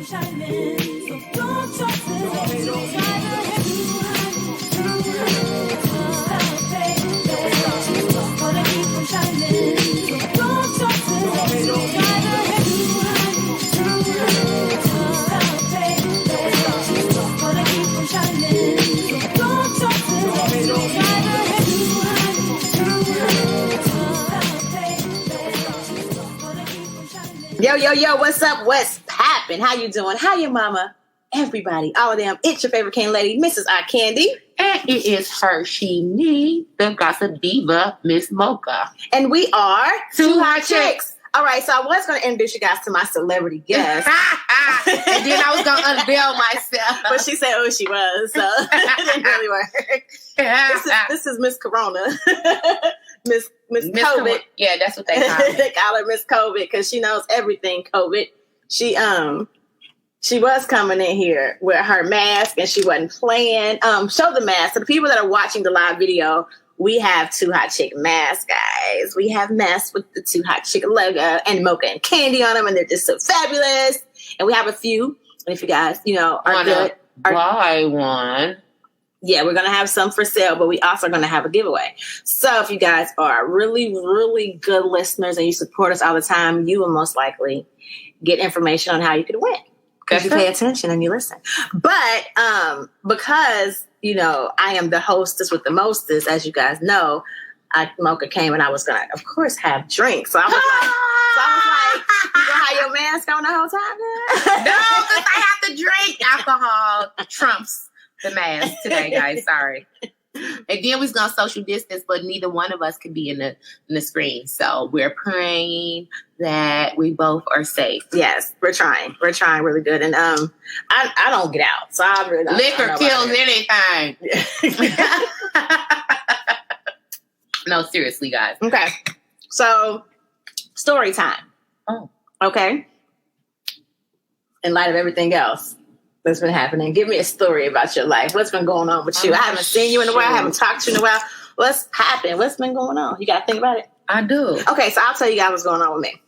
shining. So don't trust it. Try to hit you. Gonna keep on shining. So don't trust it. Try to hit you. Gonna keep on shining. So don't trust it. Try to hit you. Yo, what's up? What's poppin'? How you doing? How your mama? Everybody, all of them. It's your favorite king lady, Mrs. Candi. And it is her, she, me, the gossip diva, Miss Mocha. And we are Two Hot Chicks. All right, so I was going to introduce you guys to my celebrity guest. And then I was going to unveil myself. But she said who she was, so it didn't really work. This is Miss Corona. Miss COVID. Yeah, that's what they call it. They call her Miss COVID because she knows everything COVID. She was coming in here with her mask and she wasn't playing. Show the mask. So the people that are watching the live video, we have Two Hot Chick masks, guys. We have masks with the Two Hot Chick logo and Mocha and Candi on them, and they're just so fabulous. And we have a few. And if you guys, are good, buy one. Yeah, we're going to have some for sale, but we also are going to have a giveaway. So if you guys are really, really good listeners and you support us all the time, you will most likely get information on how you could win. Because you pay attention and you listen. But because, I am the hostess with the mostest, as you guys know, Mocha came and I was going to, of course, have drinks. So I was like, you gonna have your mask on the whole time? No, because I have to drink. Alcohol trumps the mask today, guys. Sorry. And then we was gonna social distance, but neither one of us could be in the screen. So we're praying that we both are safe. Yes, we're trying. We're trying really good. And I don't get out, so I really don't. Liquor kills anything. No, seriously, guys. Okay, so story time. Oh, okay. In light of everything else that's been happening, give me a story about your life. What's been going on with you? I haven't seen you in a while. I haven't talked to you in a while. What's happened? What's been going on? You got to think about it. I do. Okay, so I'll tell you guys what's going on with me.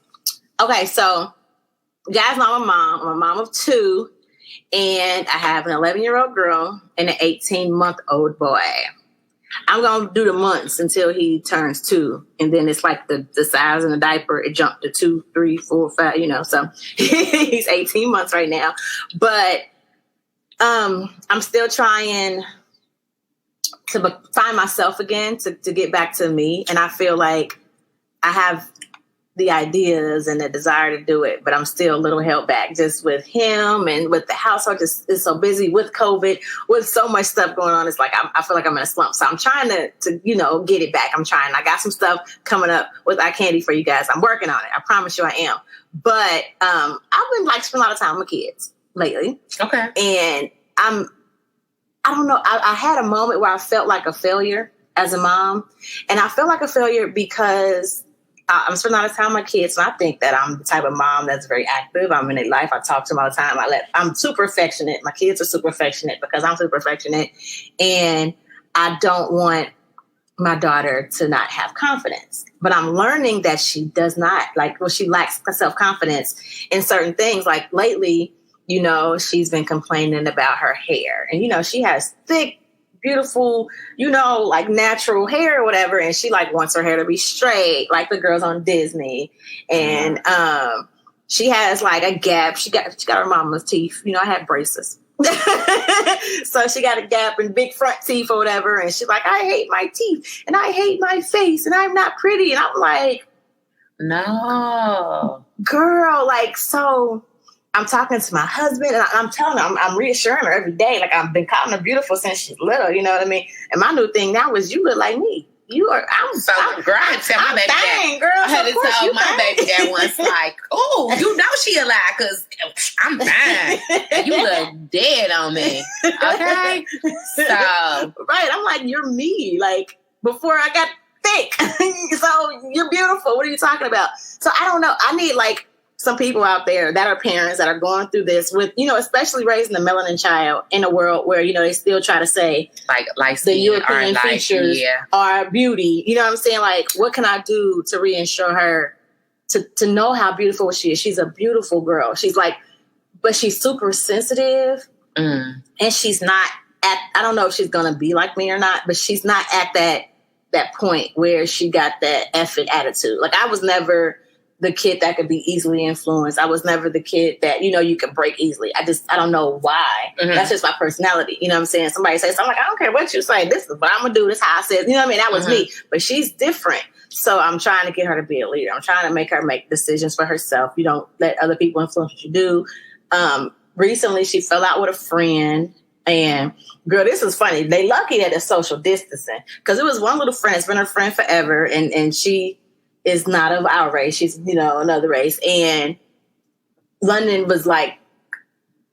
Okay, so you guys know I'm a mom. I'm a mom of two, and I have an 11-year-old girl and an 18-month-old boy. I'm going to do the months until he turns 2, and then it's like the size in the diaper. It jumped to 2, 3, 4, 5, so he's 18 months right now. But I'm still trying to find myself again, to get back to me. And I feel like I have the ideas and the desire to do it, but I'm still a little held back just with him and with the household. Just is so busy with COVID, with so much stuff going on. It's like I feel like I'm in a slump. So I'm trying to get it back. I'm trying. I got some stuff coming up with Candi for you guys. I'm working on it. I promise you I am. But I've been spending a lot of time with kids lately. Okay. And I don't know. I had a moment where I felt like a failure as a mom. And I felt like a failure because I'm spending a lot of time with my kids. And I think that I'm the type of mom that's very active. I'm in their life. I talk to them all the time. I'm super affectionate. My kids are super affectionate because I'm super affectionate. And I don't want my daughter to not have confidence. But I'm learning that she does not. She lacks self-confidence in certain things. Like lately, she's been complaining about her hair. And, she has thick, beautiful, natural hair or whatever. And she wants her hair to be straight, like the girls on Disney. And she has a gap. She got her mama's teeth. I had braces. So she got a gap and big front teeth or whatever. And she's like, I hate my teeth and I hate my face and I'm not pretty. And I'm like, no, girl, so I'm talking to my husband and I'm telling her, I'm reassuring her every day. I've been calling her beautiful since she's little, you know what I mean? And my new thing now is you look like me. Girl, I tell my baby that. Girl, I had to tell my baby that once, oh, she a lie because I'm fine. And you look dead on me. Okay? So. Right. I'm like, you're me. Before I got thick. So you're beautiful. What are you talking about? So I don't know. I need some people out there that are parents that are going through this with, especially raising a melanin child in a world where, they still try to say the European features are beauty. You know what I'm saying? What can I do to reassure her to know how beautiful she is? She's a beautiful girl. She's but she's super sensitive. And she's not I don't know if she's going to be like me or not, but she's not at that point where she got that effing attitude. Like, I was never the kid that could be easily influenced. I was never the kid that, you could break easily. I don't know why. That's just my personality. You know what I'm saying? Somebody says something, I'm like, I don't care what you say. This is what I'm going to do. This is how I said. You know what I mean? That was me. But she's different. So I'm trying to get her to be a leader. I'm trying to make her make decisions for herself. You don't let other people influence what you do. Recently, she fell out with a friend. And girl, this is funny. They lucky that it's social distancing, because it was one little friend. It's been her friend forever, and she is not of our race. She's another race. And London was like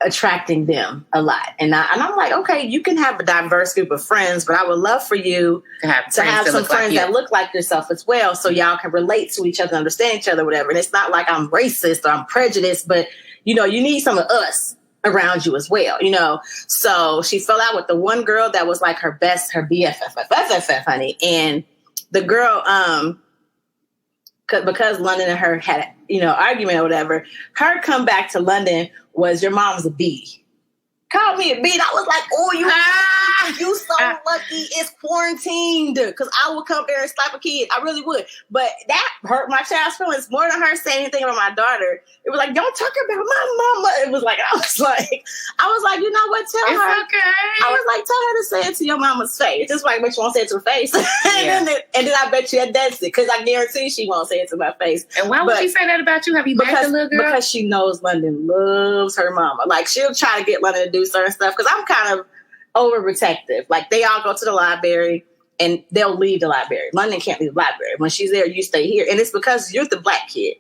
attracting them a lot, and I'm like, okay, you can have a diverse group of friends, but I would love for you to have some friends that look like yourself as well, so y'all can relate to each other, understand each other, whatever. And it's not like I'm racist or I'm prejudiced, but you need some of us around you as well, So she fell out with the one girl that was like her BFF, honey. And the girl, because London and her had, argument or whatever, her comeback to London was, your mom's a B. Called me a B. I was like, oh, you so lucky it's quarantined, because I would come there and slap a kid. I really would. But that hurt my child's feelings more than her saying anything about my daughter. It was like, don't talk about my mama. It was like, I was like, you know what? Tell her. Okay. I was like, tell her to say it to your mama's face. Just like, but you won't say it to her face. and then I bet you that's it, because I guarantee she won't say it to my face. And why would she say that about you? Have you met the little girl? Because she knows London loves her mama. Like, she'll try to get London to do certain stuff, because I'm kind of overprotective. Like, they all go to the library and they'll leave the library. London can't leave the library. When she's there, you stay here. And it's because you're the black kid.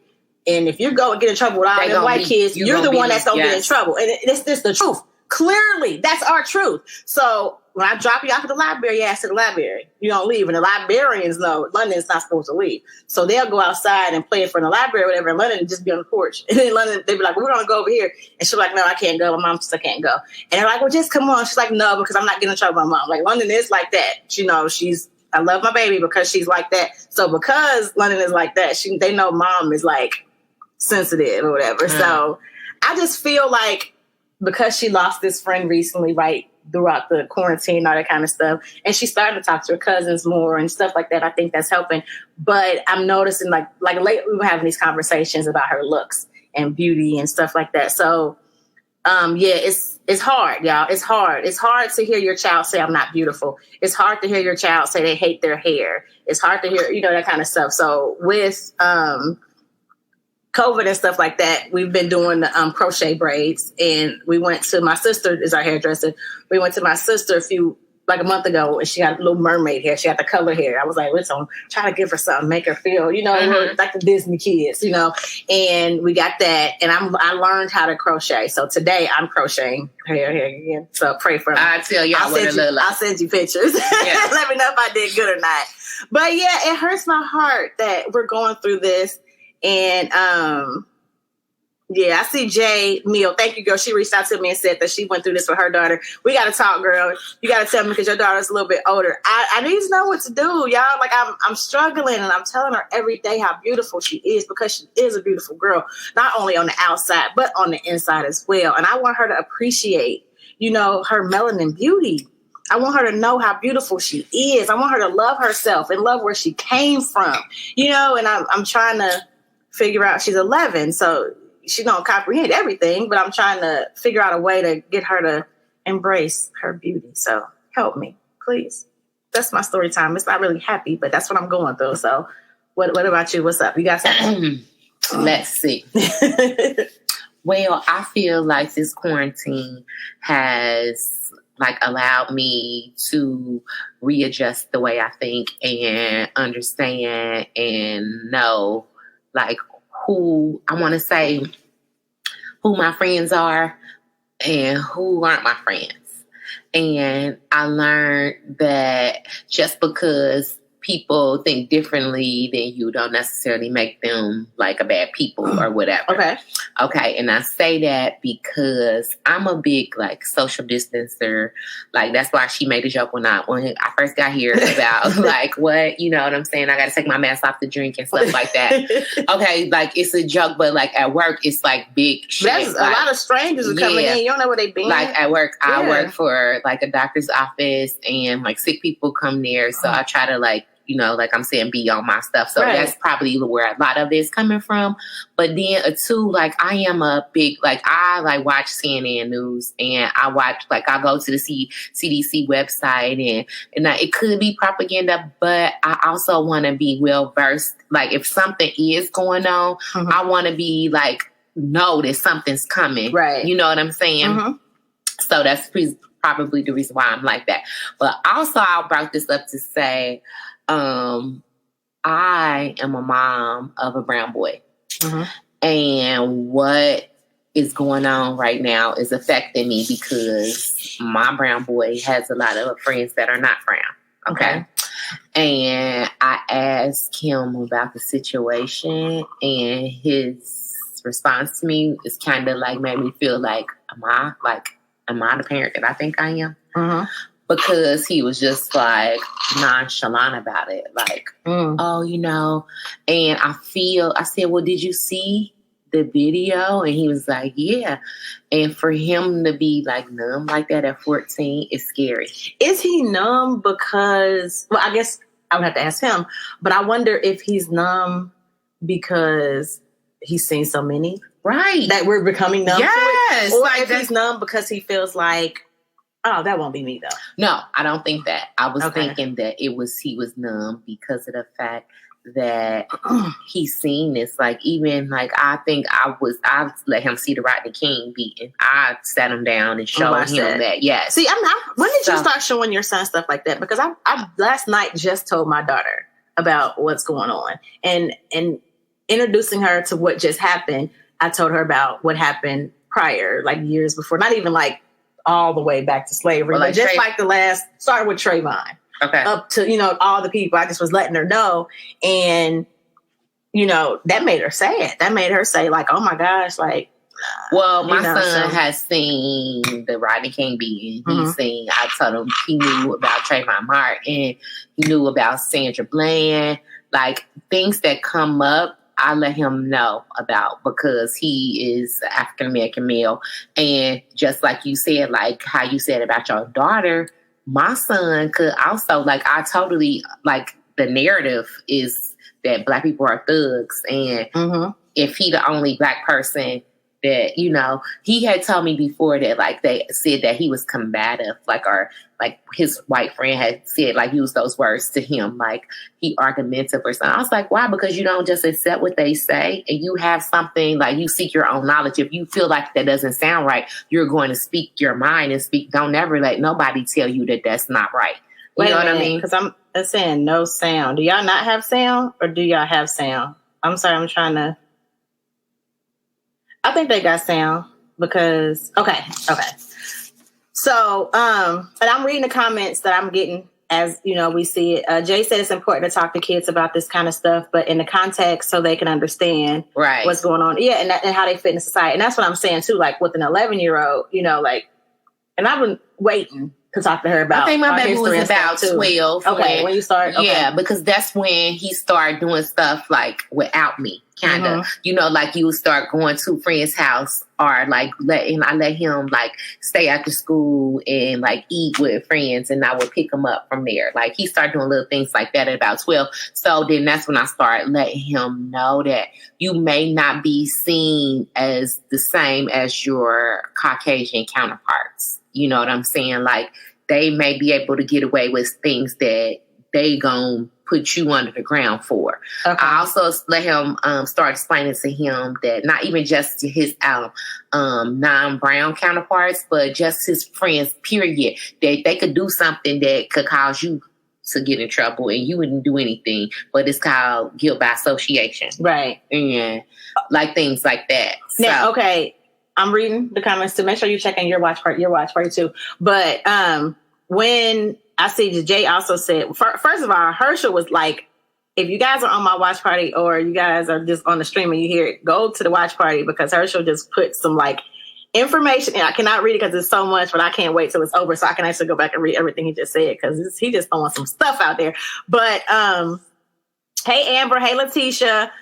And if you go and get in trouble with all them white kids, you're the one that's going to get in trouble. And it's just the truth. Clearly, that's our truth. So when I drop you off at the library, you ask to the library. You don't leave. And the librarians know London's not supposed to leave. So they'll go outside and play in front of the library or whatever, and London just be on the porch. And then London, they'd be like, we're going to go over here. And she's like, no, I can't go. My mom says I can't go. And they're like, well, just come on. She's like, no, because I'm not getting in trouble with my mom. Like, London is like that. I love my baby because she's like that. So because London is like that, they know mom is like sensitive or whatever. So I just feel like, because she lost this friend recently, right, throughout the quarantine and all that kind of stuff, and she started to talk to her cousins more and stuff like that, I think that's helping. But I'm noticing, like lately we were having these conversations about her looks and beauty and stuff like that. So, it's hard, y'all. It's hard. It's hard to hear your child say, I'm not beautiful. It's hard to hear your child say they hate their hair. It's hard to hear, that kind of stuff. So with COVID and stuff like that, we've been doing the crochet braids, and we went to my sister is our hairdresser. We went to my sister a month ago, and she got a little mermaid hair. She got the color hair. I was like, listen, try to give her something, make her feel, like the Disney kids, and we got that. And I learned how to crochet. So today I'm crocheting her hair again. So pray for me. I tell y'all what it look like. I'll send you pictures. Yeah. Let me know if I did good or not. But yeah, it hurts my heart that we're going through this. And I see Jay Meal. Thank you, girl. She reached out to me and said that she went through this with her daughter. We got to talk, girl. You got to tell me, because your daughter's a little bit older. I need to know what to do, y'all. Like, I'm struggling, and I'm telling her every day how beautiful she is, because she is a beautiful girl, not only on the outside but on the inside as well. And I want her to appreciate, her melanin beauty. I want her to know how beautiful she is. I want her to love herself and love where she came from, And I'm trying to figure out, she's 11, so she don't comprehend everything, but I'm trying to figure out a way to get her to embrace her beauty. So help me, please. That's my story time. It's not really happy, but that's what I'm going through. So what about you? What's up? You got something? Let's see. Well, I feel like this quarantine has allowed me to readjust the way I think and understand and know who I want to say who my friends are and who aren't my friends. And I learned that just because people think differently than you don't necessarily make them like a bad people or whatever. Okay. And I say that because I'm a big like social distancer. Like that's why she made a joke when I first got here about like what, you know what I'm saying? I got to take my mask off to drink and stuff like that. Okay. Like it's a joke, but like at work, it's like big shit. That's like, a lot of strangers are coming in. You don't know where they been. Like at work, I work for like a doctor's office and like sick people come there. So I try to like, you know, like I'm saying, be on my stuff. So that's probably where a lot of it is coming from. But then too, like I am a big, like I like watch CNN news and I watch, like I go to the CDC website and it could be propaganda, but I also want to be well versed. Like if something is going on, I want to be like, know that something's coming. Right. You know what I'm saying? So that's probably the reason why I'm like that. But also I brought this up to say, I am a mom of a brown boy. And what is going on right now is affecting me because my brown boy has a lot of friends that are not brown. Okay. And I asked him about the situation and his response to me is kind of like made me feel like, am I the parent that I think I am? Because he was just like nonchalant about it. Like, oh, you know, and I said, well, did you see the video? And he was like, yeah. And for him to be like numb like that at 14 is scary. Is he numb because, well, I guess I would have to ask him, but I wonder if he's numb because he's seen so many. Right. That we're becoming numb. Yes. Or like if he's numb because he feels like, oh, that won't be me though. No, I don't think that. I was thinking that he was numb because of the fact that he's seen this. Like even like I think I let him see the Rodney King beating. I sat him down and showed him that. Yes. See, when did you start showing your son stuff like that? Because I last night just told my daughter about what's going on and introducing her to what just happened. I told her about what happened prior, like years before, not even like all the way back to slavery, but just like started with Trayvon. Okay. Up to, you know, all the people. I just was letting her know. And, you know, that made her sad. That made her say, like, oh my gosh, like. Well, my son has seen the Rodney King beating. I told him he knew about Trayvon Martin. He knew about Sandra Bland. Like, things that come up, I let him know about because he is an African-American male. And just like you said, like how you said about your daughter, my son could also, like, I totally, like, the narrative is that Black people are thugs. And if he the only Black person that, you know, he had told me before that, like, they said that he was combative, like, or like his white friend had said, like, use those words to him, like he argumentative or something. I was like, why? Because you don't just accept what they say and you have something, like you seek your own knowledge. If you feel like that doesn't sound right, you're going to speak your mind and speak. Don't ever let nobody tell you that that's not right. You know what I mean? Because I'm saying no sound. Do y'all not have sound or do y'all have sound? I'm sorry, I'm trying to. I think they got sound because okay. So, and I'm reading the comments that I'm getting as, you know, we see it. Jay said it's important to talk to kids about this kind of stuff, but in the context so they can understand what's going on. Yeah, and how they fit in society. And that's what I'm saying too, like with an 11-year-old, you know, like, and I've been waiting to talk to her about. I think my baby was about 12. Okay, when you start. Okay. Yeah, because that's when he started doing stuff like without me, kind of. You know, like you would start going to a friend's house or like I let him like stay after school and like eat with friends and I would pick him up from there. Like he started doing little things like that at about 12. So then that's when I started letting him know that you may not be seen as the same as your Caucasian counterparts. You know what I'm saying? Like they may be able to get away with things that they gonna put you under the ground for. Okay. I also let him start explaining to him that not even just his non-brown counterparts, but just his friends, period, that they could do something that could cause you to get in trouble and you wouldn't do anything, but it's called guilt by association. Right. And like things like that. Now, okay, I'm reading the comments to make sure you're checking your watch party too. But when I see that Jay also said, first of all, Herschel was like, if you guys are on my watch party or you guys are just on the stream and you hear it, go to the watch party because Herschel just put some like information. And I cannot read it because it's so much, but I can't wait till it's over so I can actually go back and read everything he just said because he just throwing some stuff out there. But hey, Amber. Hey, Letitia.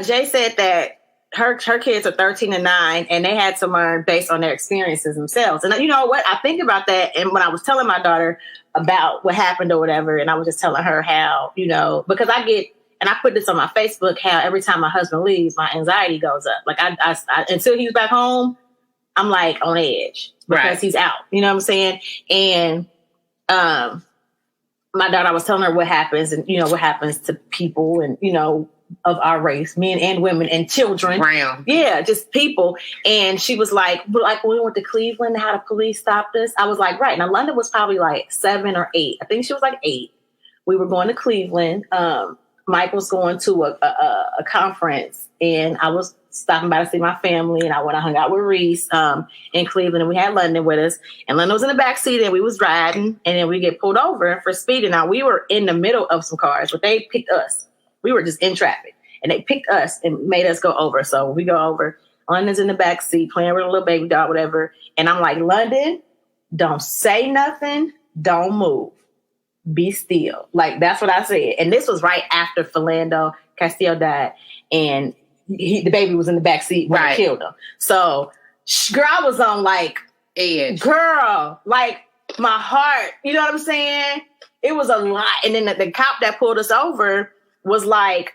Jay said that her kids are 13 and 9 and they had to learn based on their experiences themselves. And you know what? I think about that. And when I was telling my daughter about what happened or whatever, and I was just telling her how, you know, because I get, and I put this on my Facebook, how every time my husband leaves, my anxiety goes up. Like I until he's back home, I'm like on edge because he's out. You know what I'm saying? And my daughter, I was telling her what happens and, you know, what happens to people and, you know, of our race, men and women and children. Brown. Yeah, just people. And she was like when we went to Cleveland, how the police stopped us. I was like, right. Now, London was probably like 7 or 8. I think she was like 8. We were going to Cleveland. Mike was going to a conference and I was stopping by to see my family. And I went and hung out with Reese in Cleveland and we had London with us. And London was in the back seat and we was driving and then we get pulled over for speeding. Now, we were in the middle of some cars, but they picked us. We were just in traffic and they picked us and made us go over. So we go over. London's in the back seat playing with a little baby doll, whatever. And I'm like, London, don't say nothing. Don't move. Be still. Like, that's what I said. And this was right after Philando Castillo died. And the baby was in the back seat when they killed him. So, girl, I was on like, edge. Girl, like my heart, you know what I'm saying? It was a lot. And then the cop that pulled us over was like,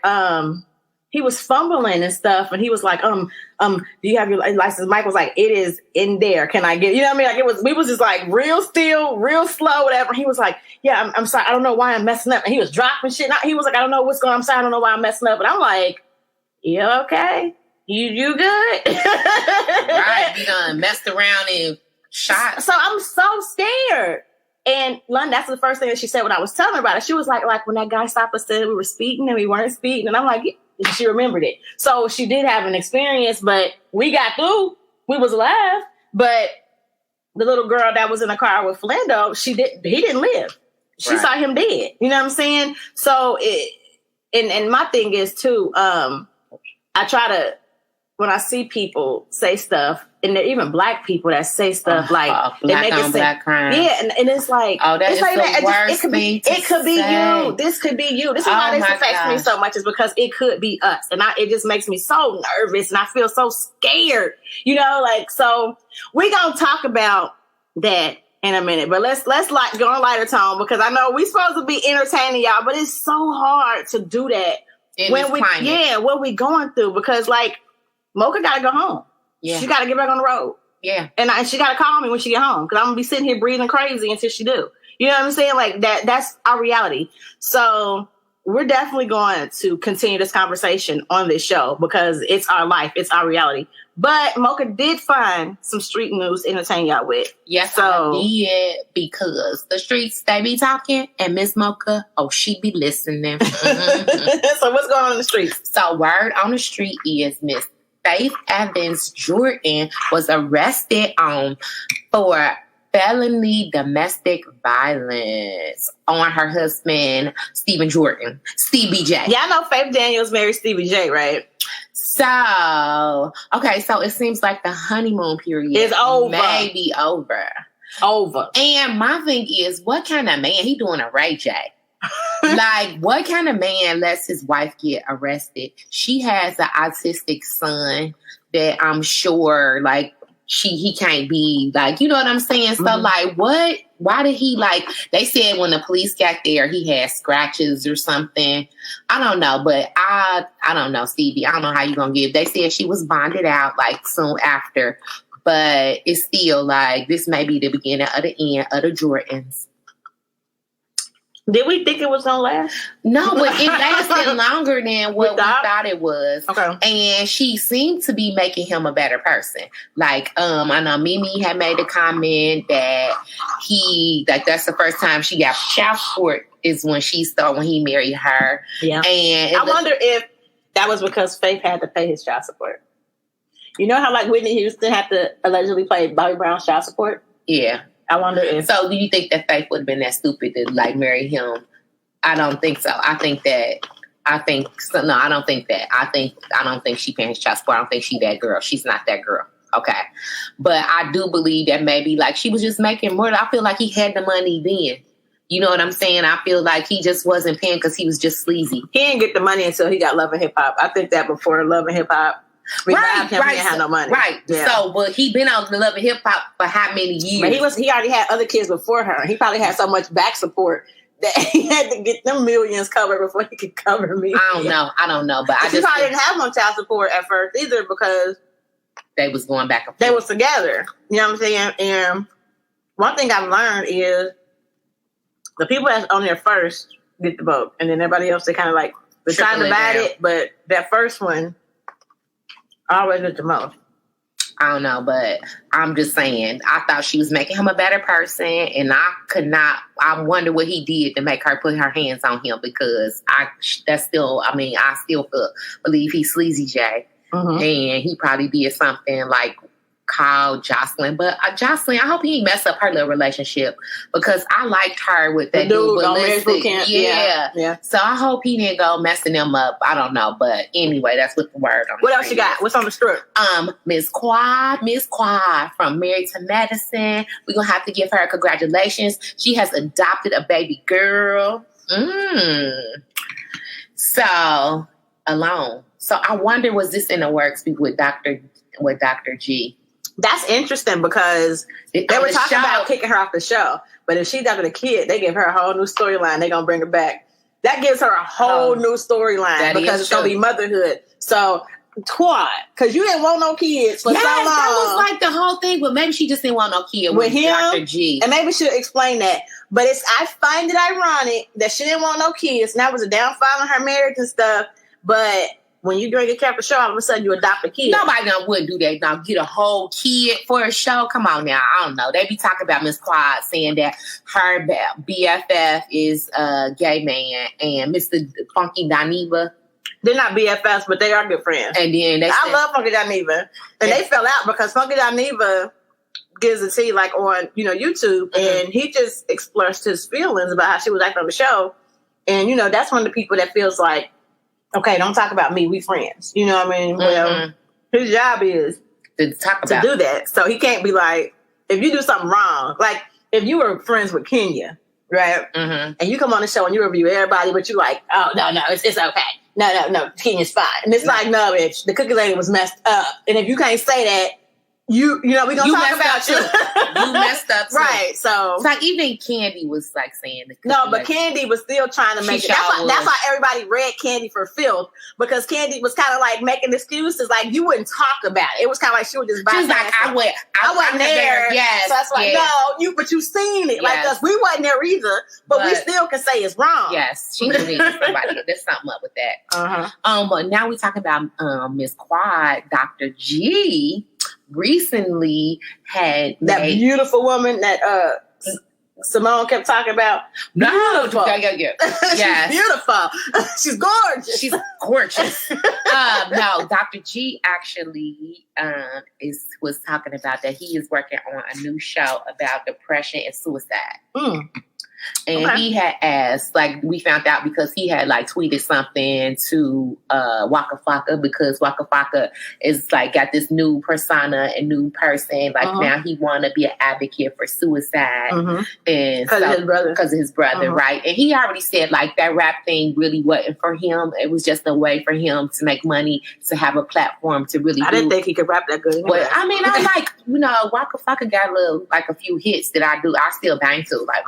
he was fumbling and stuff. And he was like, do you have your license? Mike was like, it is in there. Can I get, you know what I mean? Like we was just like real still, real slow, whatever. He was like, yeah, I'm sorry. I don't know why I'm messing up. And he was dropping shit. He was like, I don't know what's going on. I'm sorry. I don't know why I'm messing up. And I'm like, yeah, okay. You good? Right. You done messed around and shot. So I'm so scared. And London, that's the first thing that she said when I was telling her about it. She was like when that guy stopped us, said we were speeding and we weren't speeding. And I'm like, yeah. She remembered it. So she did have an experience, but we got through. We was alive. But the little girl that was in the car with Philando, he didn't live. She saw him dead. You know what I'm saying? So and my thing is too, I try to, when I see people say stuff, and even black people that say stuff like they make it black crime. Yeah, and it's like, oh, that is the worst thing to say. It could be you. This could be you. This is why this affects me so much, is because it could be us, and it just makes me so nervous, and I feel so scared. You know, like, so we gonna talk about that in a minute, but let's like go on lighter tone, because I know we supposed to be entertaining y'all, but it's so hard to do that when what we going through, because like Mocha gotta go home. Yeah. She got to get back on the road. Yeah. And she got to call me when she get home, because I'm going to be sitting here breathing crazy until she do. You know what I'm saying? Like that's our reality. So we're definitely going to continue this conversation on this show because it's our life. It's our reality. But Mocha did find some street news to entertain y'all with. Yes, so, I did, because the streets, they be talking, and Miss Mocha, she be listening. Mm-hmm. So what's going on in the streets? So word on the street is Miss Faith Evans Jordan was arrested for felony domestic violence on her husband, Stephen Jordan, Stevie J. Yeah, I know Faith Daniels married Stevie J, right? So, okay, so it seems like the honeymoon period is over. Maybe over. And my thing is, what kind of man, he doing a Ray J? Like, what kind of man lets his wife get arrested? She has an autistic son that I'm sure, like, he can't be, like, you know what I'm saying? So, like, what? Why did he, like, they said when the police got there, he had scratches or something. I don't know, but I don't know, Stevie. I don't know how you gonna give. They said she was bonded out, like, soon after. But it's still, like, this may be the beginning of the end of the Jordans. Did we think it was gonna last? No, but it lasted longer than what we thought it was. Okay. And she seemed to be making him a better person. Like, I know Mimi had made a comment that that's the first time she got child support is when he married her. Yeah. And I wonder if that was because Faith had to pay his child support. You know how like Whitney Houston had to allegedly pay Bobby Brown's child support? Yeah. I wonder if. So, do you think that Faith would have been that stupid to like marry him? I don't think so. I don't think that. I don't think she paying his child support. I don't think she that girl. She's not that girl. Okay. But I do believe that maybe like she was just making more. I feel like he had the money then. You know what I'm saying? I feel like he just wasn't paying because he was just sleazy. He didn't get the money until he got Love and Hip Hop. I think that before Love and Hip Hop revived him, he didn't have no money. Right. Yeah. So, but he been on the Love and Hip Hop for how many years? But he already had other kids before her. He probably had so much back support that he had to get them millions covered before he could cover me. I don't know. But he probably didn't have no child support at first either because they was going back and forth. They was together. You know what I'm saying? And one thing I've learned is the people that's on there first get the vote. And then everybody else, they kind of like decide about it. But that first one always gets the most. I don't know, but I'm just saying, I thought she was making him a better person, and I wonder what he did to make her put her hands on him, because I still believe he's Sleazy J, and he probably did something like call Jocelyn, but Jocelyn, I hope he mess up her little relationship, because I liked her with that dude ballistic. Yeah. So I hope he didn't go messing them up. I don't know, but anyway, that's what the word on. What else you got? What's on the strip? Miss Quad from Married to Medicine. We're gonna have to give her congratulations. She has adopted a baby girl. So alone. So I wonder, was this in the works with Dr. G? That's interesting because they were talking about kicking her off the show. But if she adopted a kid, they give her a whole new storyline. They're going to bring her back. That gives her a whole new storyline because it's going to be motherhood. So, because you didn't want no kids for so long. That was like the whole thing. But maybe she just didn't want no kid with him, Dr. G. And maybe she'll explain that. But I find it ironic that she didn't want no kids. And that was a downfall in her marriage and stuff. But when you drink a Captain show, all of a sudden you adopt a kid. Nobody wouldn't do that. Now get a whole kid for a show. Come on now. I don't know. They be talking about Miss Quad saying that her BFF is a gay man, and Mr. Funky Dineva. They're not BFFs, but they are good friends. And then I love Funky Dineva, and they fell out because Funky Dineva gives a tea like on YouTube, and he just expressed his feelings about how she was acting on the show, and that's one of the people that feels like, okay, don't talk about me. We friends. You know what I mean? Well, his job is to do that. So he can't be like, if you do something wrong, like if you were friends with Kenya, right? And you come on the show and you review everybody, but you like, oh, no, it's okay. No, Kenya's fine. And it's like, no, bitch, the cookie lady was messed up. And if you can't say that, we're gonna talk about you. You messed up too. Right. So it's like even Candi was like saying but Candi was still trying to make it. That's why everybody read Candi for filth, because Candi was kind of like making excuses, like you wouldn't talk about it. It was kind of like she was just like, I wasn't there. Yes. So that's like, no, but you seen it. Yes. Like us, we wasn't there either, but we still can say it's wrong. Yes, she needs somebody. There's something up with that. But now we're talking about Miss Quad, Dr. G. Recently had that beautiful woman that Simone kept talking about. Beautiful. Yeah. She's beautiful. She's gorgeous. She's gorgeous. No, Dr. G actually was talking about that he is working on a new show about depression and suicide. And he had asked, like, we found out because he had like tweeted something to Waka Flocka, because Waka Flocka is like got this new persona and new person. Like now he want to be an advocate for suicide, and because of his brother, right? And he already said like that rap thing really wasn't for him. It was just a way for him to make money, to have a platform to really. I didn't think he could rap that good. Anyway. But I mean, I like Waka Flocka got a few hits that I still bang to like.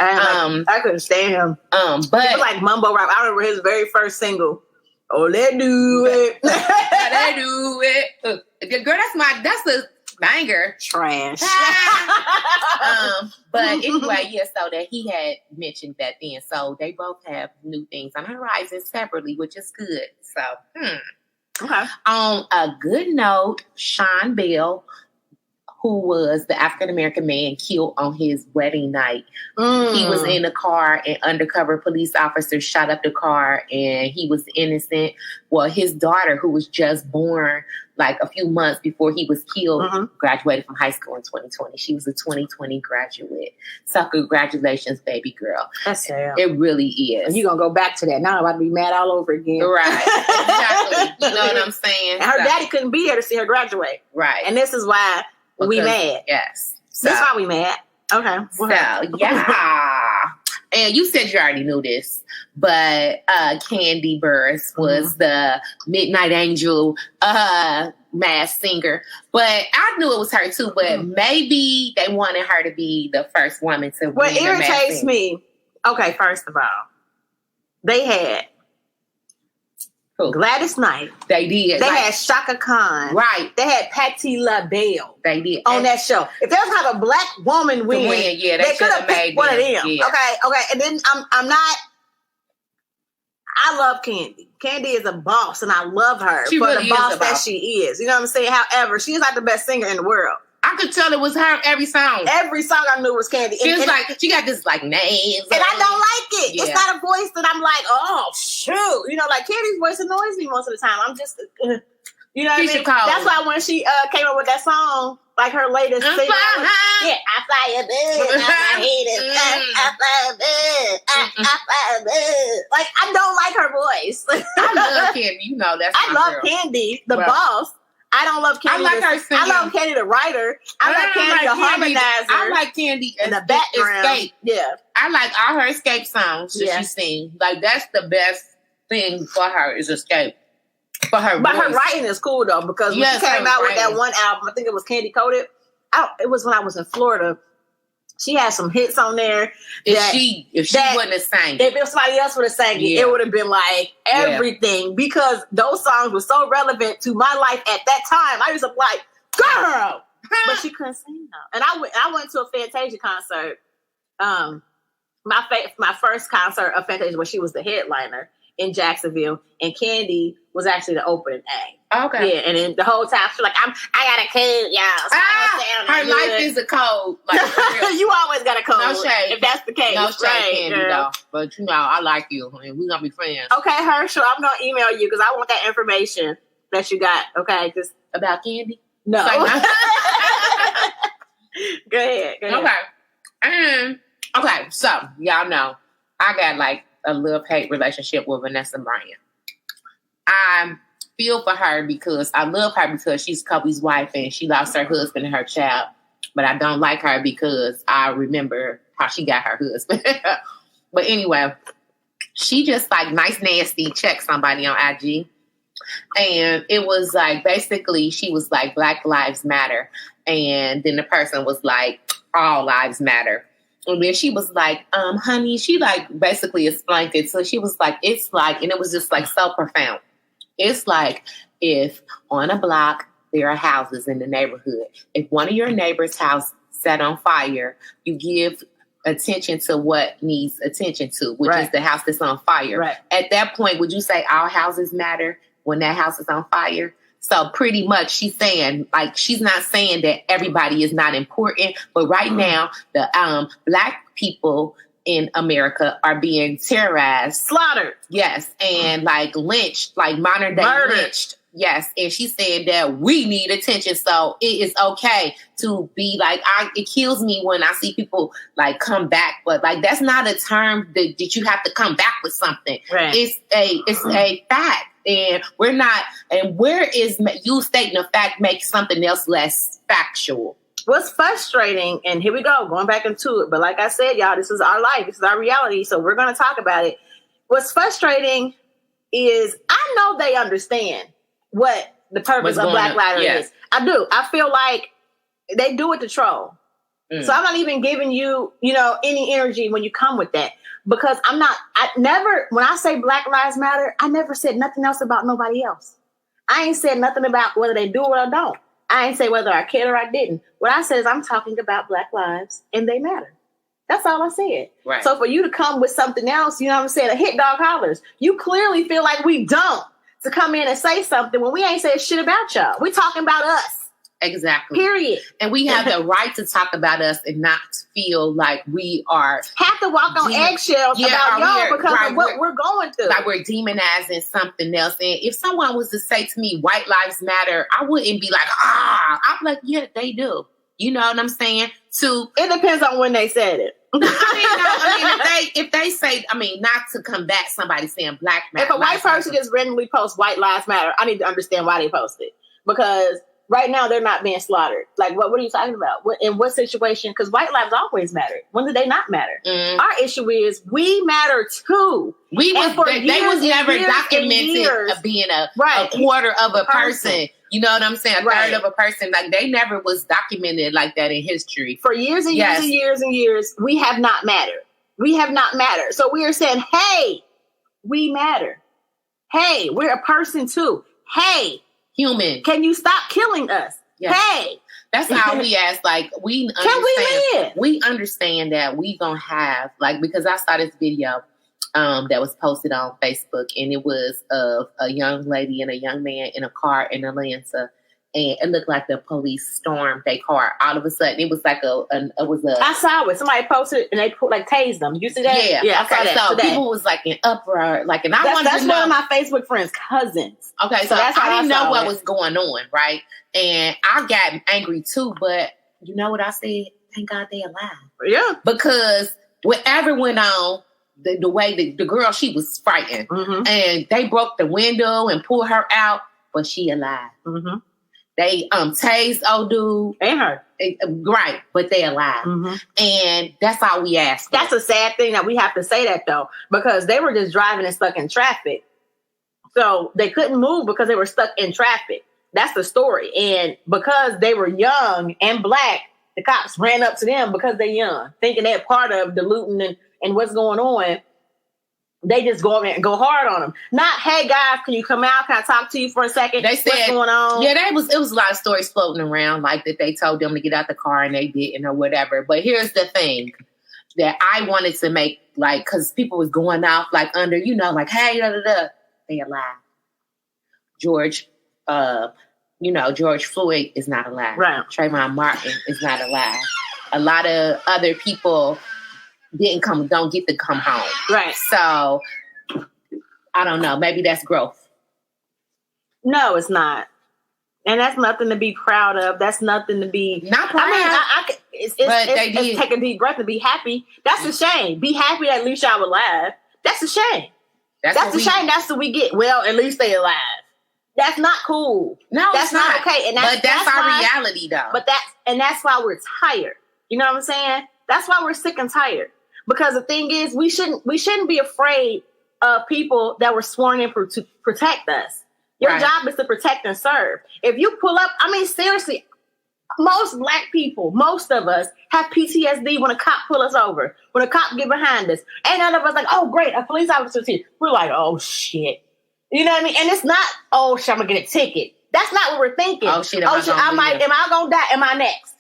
I couldn't stand him. But he was like mumbo rap. I remember his very first single. Oh, let do it. Let do it. Girl, that's a banger. Trash. But anyway, so that he had mentioned that then. So they both have new things on the horizon separately, which is good. So, Okay. On a good note, Sean Bell, who was the African-American man killed on his wedding night. He was in the car and undercover police officers shot up the car and he was innocent. Well, his daughter, who was just born like a few months before he was killed, graduated from high school in 2020. She was a 2020 graduate. So congratulations, baby girl. That's sad. It really is. You're going to go back to that. Now I'm about to be mad all over again. Right. Exactly. You know what I'm saying? And her daddy couldn't be here to see her graduate. Right. And this is why we mad. Yes. So, this is why we mad. Okay. So, yeah. And you said you already knew this, but Candi Burris was the Midnight Angel mass singer. But I knew it was her too, but maybe they wanted her to be the first woman to What irritates me, okay, first of all, they had Gladys Knight. They did. They had Shaka Khan. Right. They had Patti LaBelle. They did. On that show. If they was have a black woman win, yeah, they could have picked one of them. Yeah. Okay. And then I'm not. I love Candi. Candi is a boss, and I love her She for really the boss is a that boss. she is. You know what I'm saying? However, she's not the best singer in the world. I could tell it was her every song. Every song I knew was Candi. She was like, she got this like name. And I don't like it. Yeah. It's not a voice that I'm like, oh, shoot. You know, like Candy's voice annoys me most of the time. I'm just, you know what I mean? That's why when she came up with that song, like her latest single, I fly a bit, I hate it. I fly a bit, I fly a bit. Like, I don't like her voice. I love Candi. You know that's I my love girl. Candi, the boss. I don't love Candi. I like her singing. I love Candi, the writer. I like Candi, the harmonizer. I like Candi in the background. Escape. Yeah. I like all her escape songs that she sings. Like, that's the best thing for her is Escape. For her But voice. her writing is cool, though, because when she came out with that one album, I think it was Candy Coated. It was when I was in Florida. She had some hits on there. If she wouldn't have sang it. If somebody else would have sang it, it would have been like everything, because those songs were so relevant to my life at that time. I was like, girl! But she couldn't sing, though. And I went to a Fantasia concert. My first concert of Fantasia, where she was the headliner in Jacksonville, and Candi was actually the opening act. Okay. Yeah, and then the whole time she's like, I got a code, y'all. So her life is a code. Like, you always got a code. No shade. If that's the case. No shade, right, Candi, though. But you know, I like you, and we're gonna be friends. Okay, Herschel, I'm gonna email you because I want that information that you got. Okay, just about Candi. No. Go ahead. Okay. Okay. So y'all know I got like a love-hate relationship with Vanessa Bryant. I feel for her because I love her because she's Kobe's wife and she lost her husband and her child. But I don't like her because I remember how she got her husband. But anyway, she just like nice, nasty checked somebody on IG. And it was like, basically, she was like, Black Lives Matter. And then the person was like, all lives matter. And then she was like, honey, she like basically explained it. So she was like, it's like, and it was just like so profound. It's like if on a block, there are houses in the neighborhood. If one of your neighbor's house set on fire, you give attention to what needs attention to, which is the house that's on fire. Right. At that point, would you say all houses matter when that house is on fire? So pretty much she's saying, like, she's not saying that everybody is not important, but right now the Black people in America are being terrorized. Slaughtered. Yes. And like lynched, like modern day lynched. Yes. And she's saying that we need attention. So it is okay to be like, it kills me when I see people like come back, but like, that's not a term that you have to come back with something. Right. It's a fact. And we're not, and where is you stating a fact makes something else less factual. What's frustrating, and here we go, going back into it, but like I said, y'all, this is our life, this is our reality, so we're going to talk about it. What's frustrating is I know they understand what the purpose of Black Lives is. I do. I feel like they do it to troll. So I'm not even giving you, any energy when you come with that. Because when I say Black Lives Matter, I never said nothing else about nobody else. I ain't said nothing about whether they do it or don't. I ain't say whether I cared or I didn't. What I said is I'm talking about Black lives and they matter. That's all I said. Right. So for you to come with something else, you know what I'm saying, a hit dog hollers, you clearly feel like we don't to come in and say something when we ain't said shit about y'all. We talking about us. Exactly. Period. And we have the right to talk about us and not feel like we are have to walk on eggshells about y'all because of what we're going through. Like we're demonizing something else. And if someone was to say to me, white lives matter, I wouldn't be like, I'm like, yeah, they do. You know what I'm saying? It depends on when they said it. If they say, not to combat somebody saying black matter. If a white person just randomly posts white lives matter, I need to understand why they post it. Because right now they're not being slaughtered. Like, what are you talking about? In what situation? Because white lives always matter. When did they not matter? Mm. Our issue is we matter too. They was never documented of being a quarter of a person. You know what I'm saying? A third of a person. Like, they never was documented like that in history. For years and years and years and years, we have not mattered. We have not mattered. So we are saying, hey, we matter. Hey, we're a person too. Hey, human, can you stop killing us? Yes. Hey, that's how we ask. Like, we understand, can we live? We understand that we gonna have, like, because I saw this video that was posted on Facebook, and it was of a young lady and a young man in a car in Atlanta, and it looked like the police stormed their car. All of a sudden, it was like I saw it. Somebody posted and they tased them. You see that? Yeah. Okay. I saw that so today. People was like in uproar, like, and that's one of my Facebook friends' cousins. Okay, so I didn't know what was going on, right? And I got angry too, but you know what I said? Thank God they alive. Yeah, because whatever went on, the way the girl, she was frightened, and they broke the window and pulled her out, but she alive. Mm-hmm. They tased old dude and her, right? But they alive, and that's all we ask. That's a sad thing that we have to say that though, because they were just driving and stuck in traffic, so they couldn't move because they were stuck in traffic. That's the story, and because they were young and black, the cops ran up to them because they're young, thinking they're part of the looting and what's going on. They just go over and go hard on them. Not, hey guys, can you come out? Can I talk to you for a second? They said, what's going on? Yeah, it was a lot of stories floating around, like that they told them to get out the car and they didn't or whatever. But here's the thing that I wanted to make, like, because people was going off like under, like, hey, they alive. George Floyd is not alive. Right. Trayvon Martin is not alive. A lot of other people don't get to come home. Right. So I don't know. Maybe that's growth. No, it's not. And that's nothing to be proud of. That's nothing to be not proud. It's take a deep breath and be happy. That's a shame. Be happy that at least y'all alive. That's a shame. That's a shame. That's what we get. Well, at least they alive. That's not cool. No, that's not okay. And that's our reality, though. But that's why we're tired. You know what I'm saying? That's why we're sick and tired. Because the thing is, we shouldn't be afraid of people that were sworn in to protect us. Your job is to protect and serve. If you pull up, seriously, most black people, most of us have PTSD when a cop pull us over, when a cop get behind us. Ain't none of us like, oh, great, a police officer's here. We're like, oh, shit. You know what I mean? And it's not, oh, shit, I'm going to get a ticket. That's not what we're thinking. Oh, shit, am I going to die? Am I next?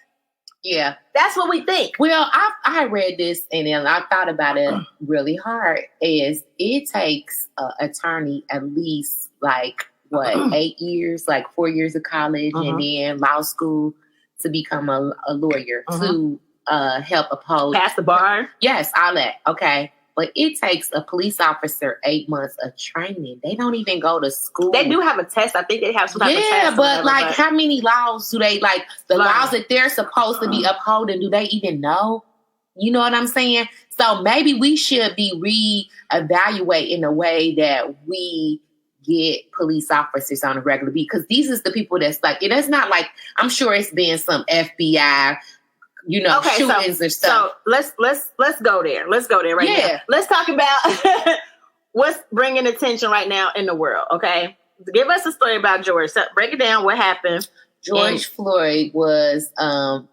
Yeah. That's what we think. Well, I read this and then I thought about it really hard. It takes an attorney at least 8 years, 4 years of college and then law school to become a lawyer to help oppose. Pass the bar? Yes, all that. Okay. But it takes a police officer 8 months of training. They don't even go to school. They do have a test. I think they have some type of test. Yeah, but how many laws do they, laws that they're supposed to be upholding, do they even know? You know what I'm saying? So maybe we should be reevaluating the way that we get police officers on a regular beat. Because these is the people that's it's not like, I'm sure it's been some FBI shootings and stuff. So let's go there. Let's go there now. Let's talk about what's bringing attention right now in the world. Okay, give us a story about George. So break it down. What happened? George Floyd was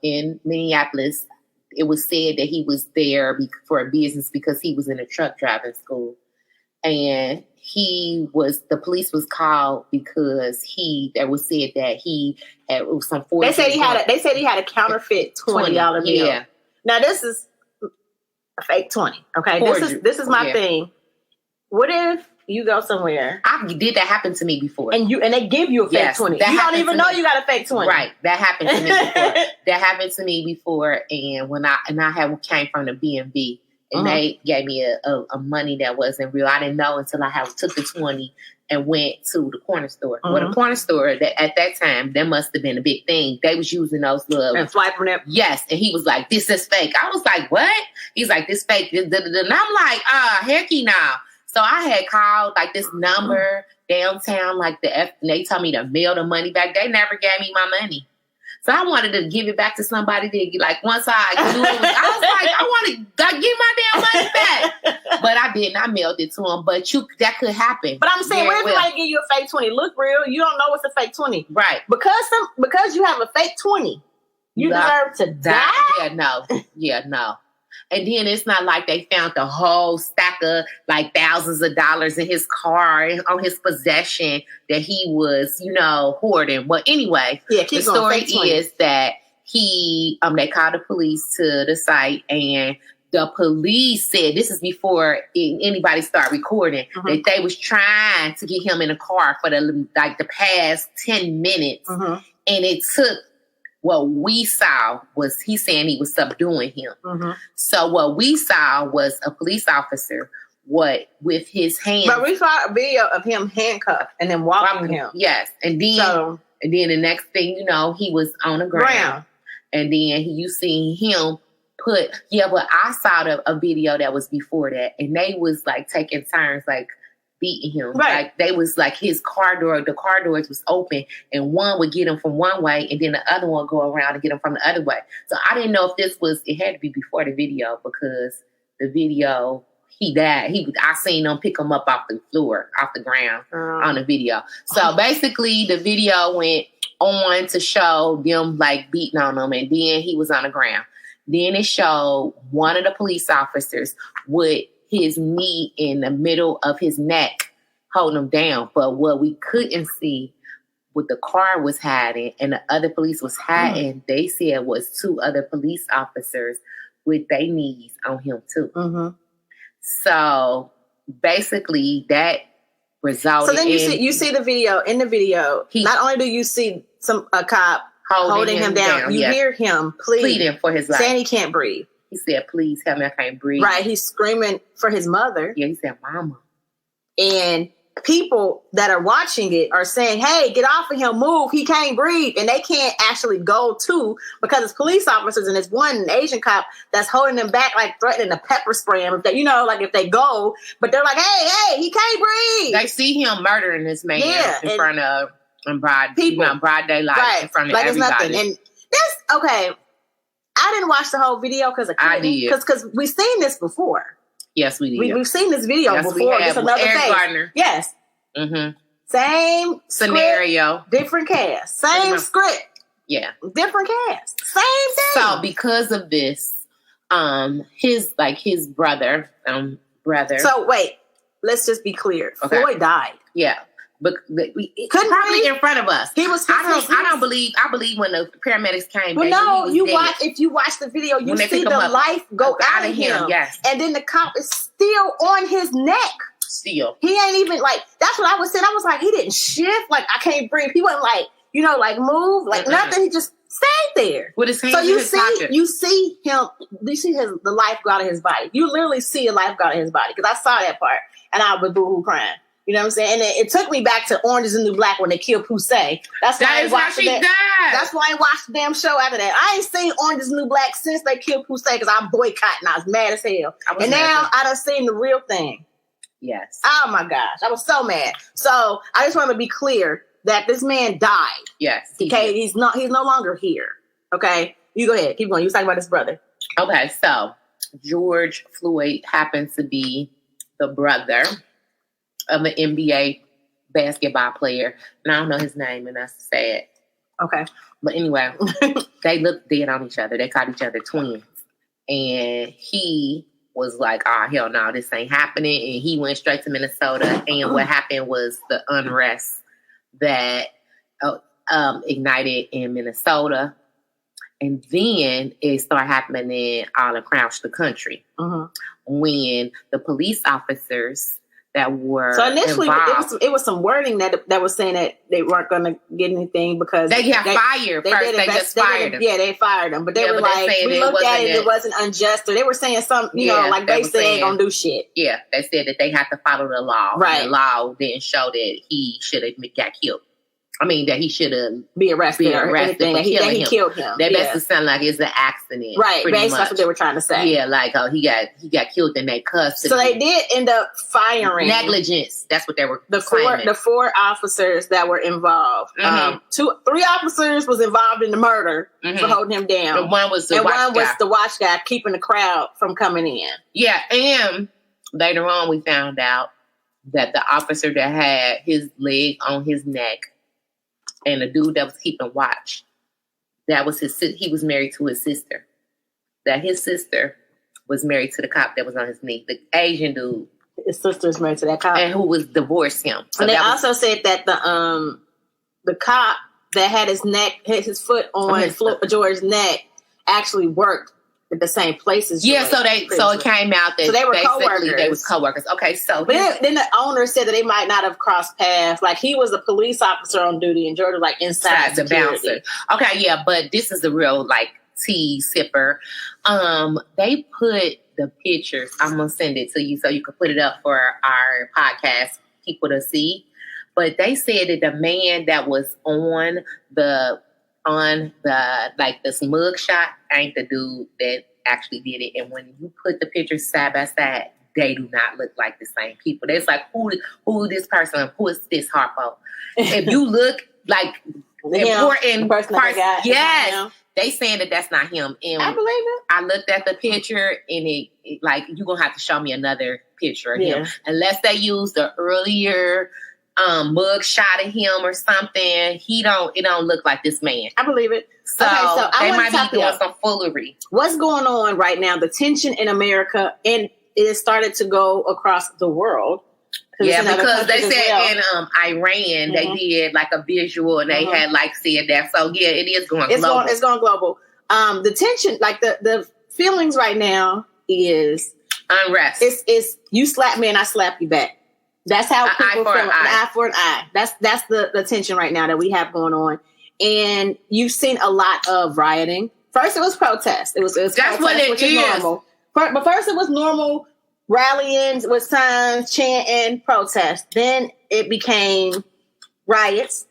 in Minneapolis. It was said that he was there for a business because he was in a truck driving school, and the police was called because it was said that he had some 40. They said he had a counterfeit $20 bill. Yeah. Now this is a fake 20. Okay. This is my thing. What if you go somewhere. Did that happen to me before? And they give you a fake 20. You don't even know you got a fake 20. Right. That happened to me before. That happened to me before. And when I came from the B&B and they gave me a money that wasn't real. I didn't know until I took the 20 and went to the corner store. Well, the corner store at that time, that must have been a big thing. They was using those little and swiping it. Yes, and he was like, "This is fake." I was like, "What?" He's like, "This fake." And I'm like, hecky now. So I had called like this number downtown, like and they told me to mail the money back. They never gave me my money. So I wanted to give it back to somebody that, like, once I knew it was, I was like, I want to get my damn money back. But I didn't. I mailed it to him. But that could happen. But I'm saying, what if somebody give you a fake 20? Look real. You don't know what's a fake 20. Right. Because you have a fake 20, you deserve to die? Yeah, no. And then it's not like they found the whole stack of like thousands of dollars in his car on his possession that he was, hoarding. But anyway, the story is that they called the police to the site, and the police said, this is before anybody started recording, that they was trying to get him in a car for the past 10 minutes. And it took, what we saw was he saying he was subduing him. So what we saw was a police officer with his hands. But we saw a video of him handcuffed and then walking him. Yes. And then the next thing you know, he was on the ground. And then you see him but I saw a video that was before that, and they was like taking turns like beating him. Right. Like they was like the car doors was open, and one would get him from one way, and then the other one would go around and get him from the other way. So I didn't know if it had to be before the video, because the video, he died. I seen them pick him up off the floor, off the ground on the video. So basically the video went on to show them like beating on him, and then he was on the ground. Then it showed one of the police officers with his knee in the middle of his neck, holding him down. But what we couldn't see, what the car was hiding and the other police was hiding, they said was two other police officers with their knees on him too. So basically that resulted. So then you see the video. In the video, not only do you see a cop holding him down, you hear him pleading for his life, saying he can't breathe. He said, "Please help me, I can't breathe." Right, he's screaming for his mother. Yeah, he said, "Mama." And people that are watching it are saying, "Hey, get off of him, move, he can't breathe." And they can't actually go to, because it's police officers, and it's one Asian cop that's holding them back, like threatening to pepper spray him. If they go, but they're like, hey, he can't breathe. They see him murdering this man in front of broad daylight, right, in front of like everybody. It's nothing. And this, okay, I didn't watch the whole video because I did, because we've seen this before. Yes, we did. We've seen this video before. Just another Eric face. Gardner. Yes. Same scenario, script, different cast. Same script. Yeah. Different cast. Same thing. So because of this, his brother. So wait, let's just be clear. Okay. Floyd died. Yeah. But he couldn't probably in front of us. He was. I believe when the paramedics came. Well, no, if you watch the video, you see the life go out of him. Yes. And then the cop is still on his neck. Still. He ain't even like. That's what I was saying. I was like, he didn't shift. Like, I can't breathe. He wasn't like, move, like nothing. He just stayed there. With his hands so in his pocket. You see him. You see the life go out of his body. You literally see a life go out of his body, because I saw that part and I was boo-hoo crying. You know what I'm saying? And it took me back to Orange is the New Black when they killed Poussey. That's why I watched That's why I watched the damn show after that. I ain't seen Orange is the New Black since they killed Poussey, because I boycotted and I was mad as hell. And now I done seen the real thing. Yes. Oh my gosh. I was so mad. So I just want to be clear that this man died. Yes. Okay. He's no longer here. Okay. You go ahead. Keep going. You was talking about his brother. Okay. So George Floyd happens to be the brother of an NBA basketball player. And I don't know his name, and that's sad. Okay. But anyway, they looked dead on each other. They called each other twins. And he was like, oh, hell no, this ain't happening. And he went straight to Minnesota. And what happened was the unrest that ignited in Minnesota. And then it started happening all across the country. When the police officers that were So initially, involved. it was some wording that was saying that they weren't going to get anything because They got fired first. They just fired them. Yeah, they fired them. But they were like, we looked at it, it wasn't unjust. Or they were saying something, you know, like they said ain't going to do shit. Yeah, they said that they had to follow the law. Right. And the law didn't show that he should have got killed. I mean, that he should have be arrested or anything. That he killed him. That basically sounded like it's an accident. Right. Basically, that's what they were trying to say. Yeah, like, oh, he got killed in that custody. So they did end up firing. Negligence. That's what they were the four officers that were involved. Mm-hmm. 3 officers was involved in the murder for holding him down. And one was the watch guy keeping the crowd from coming in. Yeah, and later on we found out that the officer that had his leg on his neck and the dude that was keeping watch, that was he was married to his sister. That his sister was married to the cop that was on his knee. The Asian dude. His sister was married to that cop. And who was divorced him. So and they also said that the cop that had his foot on George's neck actually worked at the same place as George. Yeah, so it came out that they were co-workers. They was co-workers. Okay, so but then the owner said that they might not have crossed paths. Like he was a police officer on duty and George was like inside the bouncer. Okay, yeah, but this is the real like tea sipper. They put the pictures. I'm gonna send it to you so you can put it up for our podcast people to see. But they said that the man that was on the like this mug shot ain't the dude that actually did it. And when you put the pictures side by side, they do not look like the same people. It's like who this person, who is this Harpo? If you look like important person, yes, they saying that that's not him. And I believe it. I looked at the picture and it like you're gonna have to show me another picture of him unless they use the earlier mug shot of him or something. It don't look like this man. I believe it. So they might be doing some foolery. What's going on right now? The tension in America, and it started to go across the world. Yeah, because they said in Iran they did like a visual and they had like said that. So yeah, it is going global. It's going global. The tension, like the feelings right now is unrest. It's you slap me and I slap you back. That's how people feel. An eye for an eye. That's the tension right now that we have going on. And you've seen a lot of rioting. First, it was protest. It was that's protest, what it is. Normal. But first, it was normal rallying with signs, chanting, protest. Then it became riots.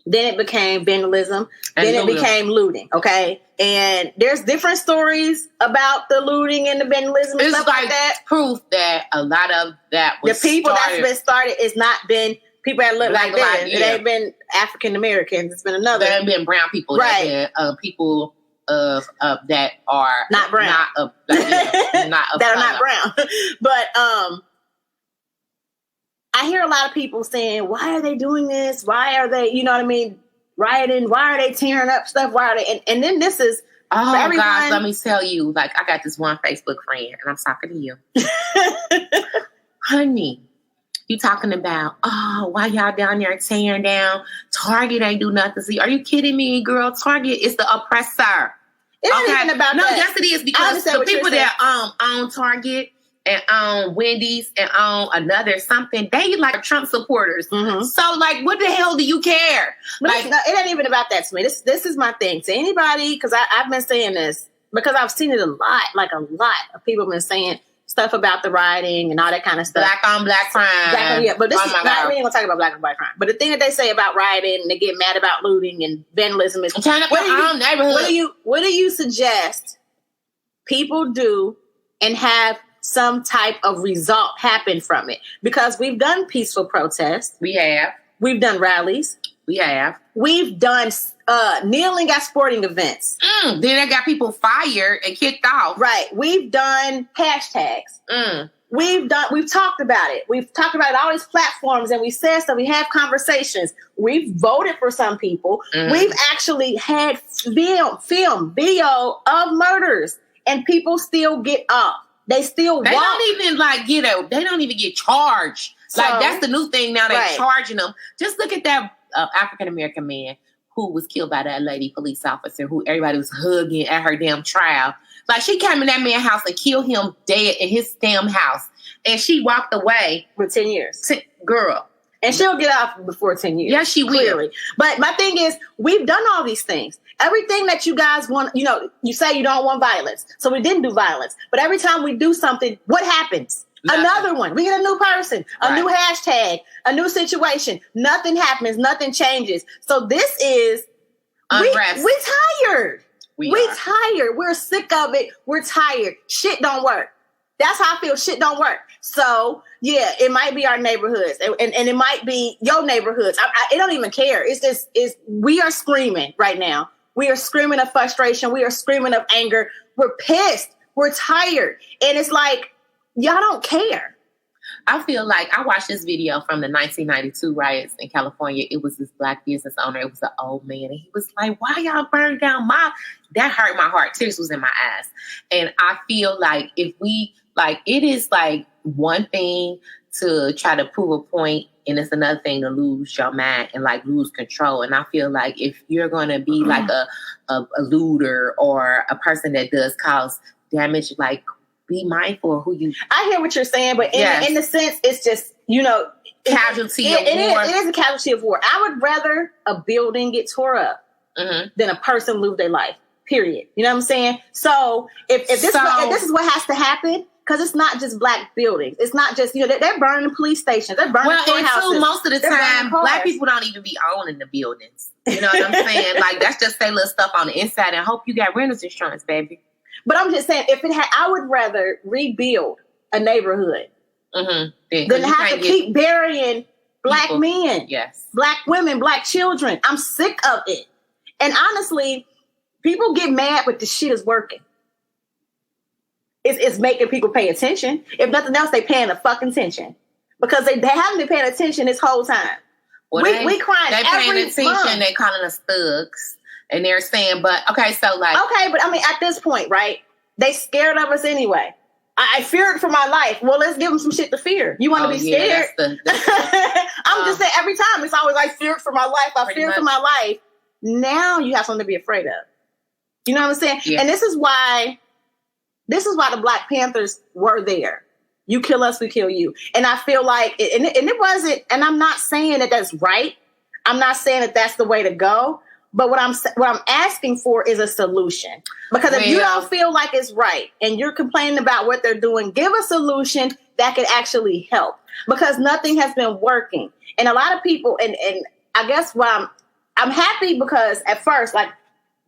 Then it became vandalism. Then it became looting. Okay, and there's different stories about the looting and the vandalism and stuff like that. Proof that a lot of that was the people that's been started is not been people that look like this. It ain't been African Americans. It's been another. There ain't been brown people. Right. People of that are not brown. Not of that are not brown. But I hear a lot of people saying, why are they doing this? Why are they, you know what I mean, rioting? Why are they tearing up stuff? Why are they? And then this is, oh, God, let me tell you, like, I got this one Facebook friend, and I'm talking to you. Honey, you talking about, oh, why y'all down there tearing down? Target ain't do nothing. See, are you kidding me, girl? Target is the oppressor. It ain't even about that. No, yes, it is, because the people that own Target and own Wendy's and own another something, they like Trump supporters. Mm-hmm. So, like, what the hell do you care? Like, no, it ain't even about that to me. This is my thing. To anybody, because I've been saying this because I've seen it a lot. Like a lot of people have been saying stuff about the rioting and all that kind of stuff. Black on black crime. Yeah, but this is not, we ain't gonna talk about black on black crime. But the thing that they say about rioting and they get mad about looting and vandalism is what do you suggest people do and have some type of result happen from it? Because we've done peaceful protests. We have. We've done rallies. We have. We've done kneeling at sporting events. Then they got people fired and kicked off. Right. We've done hashtags. We've talked about it. We've talked about all these platforms and we said stuff. We have conversations. We've voted for some people. We've actually had film, video of murders and people still get off. They still They don't even they don't even get charged. So, like, that's the new thing now. They're charging them. Just look at that African-American man who was killed by that lady police officer who everybody was hugging at her damn trial. Like, she came in that man's house and killed him dead in his damn house. And she walked away. For 10 years. Girl. And she'll get off before 10 years. Yeah, she will. Clearly. But my thing is, we've done all these things. Everything that you guys want, you say you don't want violence. So we didn't do violence. But every time we do something, what happens? Nothing. Another one. We get a new person, a new hashtag, a new situation. Nothing happens. Nothing changes. So this is, we tired. We tired. We're sick of it. We're tired. Shit don't work. That's how I feel. Shit don't work. So yeah, it might be our neighborhoods and it might be your neighborhoods. I don't even care. We are screaming right now. We are screaming of frustration. We are screaming of anger. We're pissed. We're tired. And it's like, y'all don't care. I feel like I watched this video from the 1992 riots in California. It was this Black business owner. It was an old man. And he was like, why y'all burn down that hurt my heart. Tears was in my eyes. And I feel like if we, like, it is like one thing to try to prove a point, and it's another thing to lose your mind and like lose control. And I feel like if you're going to be like a looter or a person that does cause damage, like, be mindful of who you. I hear what you're saying, but in the sense, it's just, casualty of war. It is a casualty of war. I would rather a building get tore up than a person lose their life. Period. You know what I'm saying? So if this is what has to happen, because it's not just Black buildings. It's not just, they're burning police stations. They're burning courthouses. Most of the time, Black people don't even be owning the buildings. You know what I'm saying? Like, that's just their little stuff on the inside. And hope you got renter's insurance, baby. But I'm just saying, I would rather rebuild a neighborhood than have to keep burying Black men, Black women, Black children. I'm sick of it. And honestly, people get mad, but the shit is working. It's making people pay attention. If nothing else, they paying the fucking attention because they haven't been paying attention this whole time. Well, we crying. They paying attention. They calling us thugs. And they're saying, but but I mean, at this point, right? They scared of us anyway. I feared for my life. Well, let's give them some shit to fear. You want to be scared? I'm just saying, every time it's always I feared for my life. I feared for my life. Now you have something to be afraid of. You know what I'm saying? Yeah. And this is why the Black Panthers were there. You kill us, we kill you. And I feel like, and it wasn't. And I'm not saying that that's right. I'm not saying that that's the way to go. But what I'm asking for is a solution. Because if you don't feel like it's right and you're complaining about what they're doing, give a solution that could actually help. Because nothing has been working. And a lot of people, and I guess why I'm happy because at first, like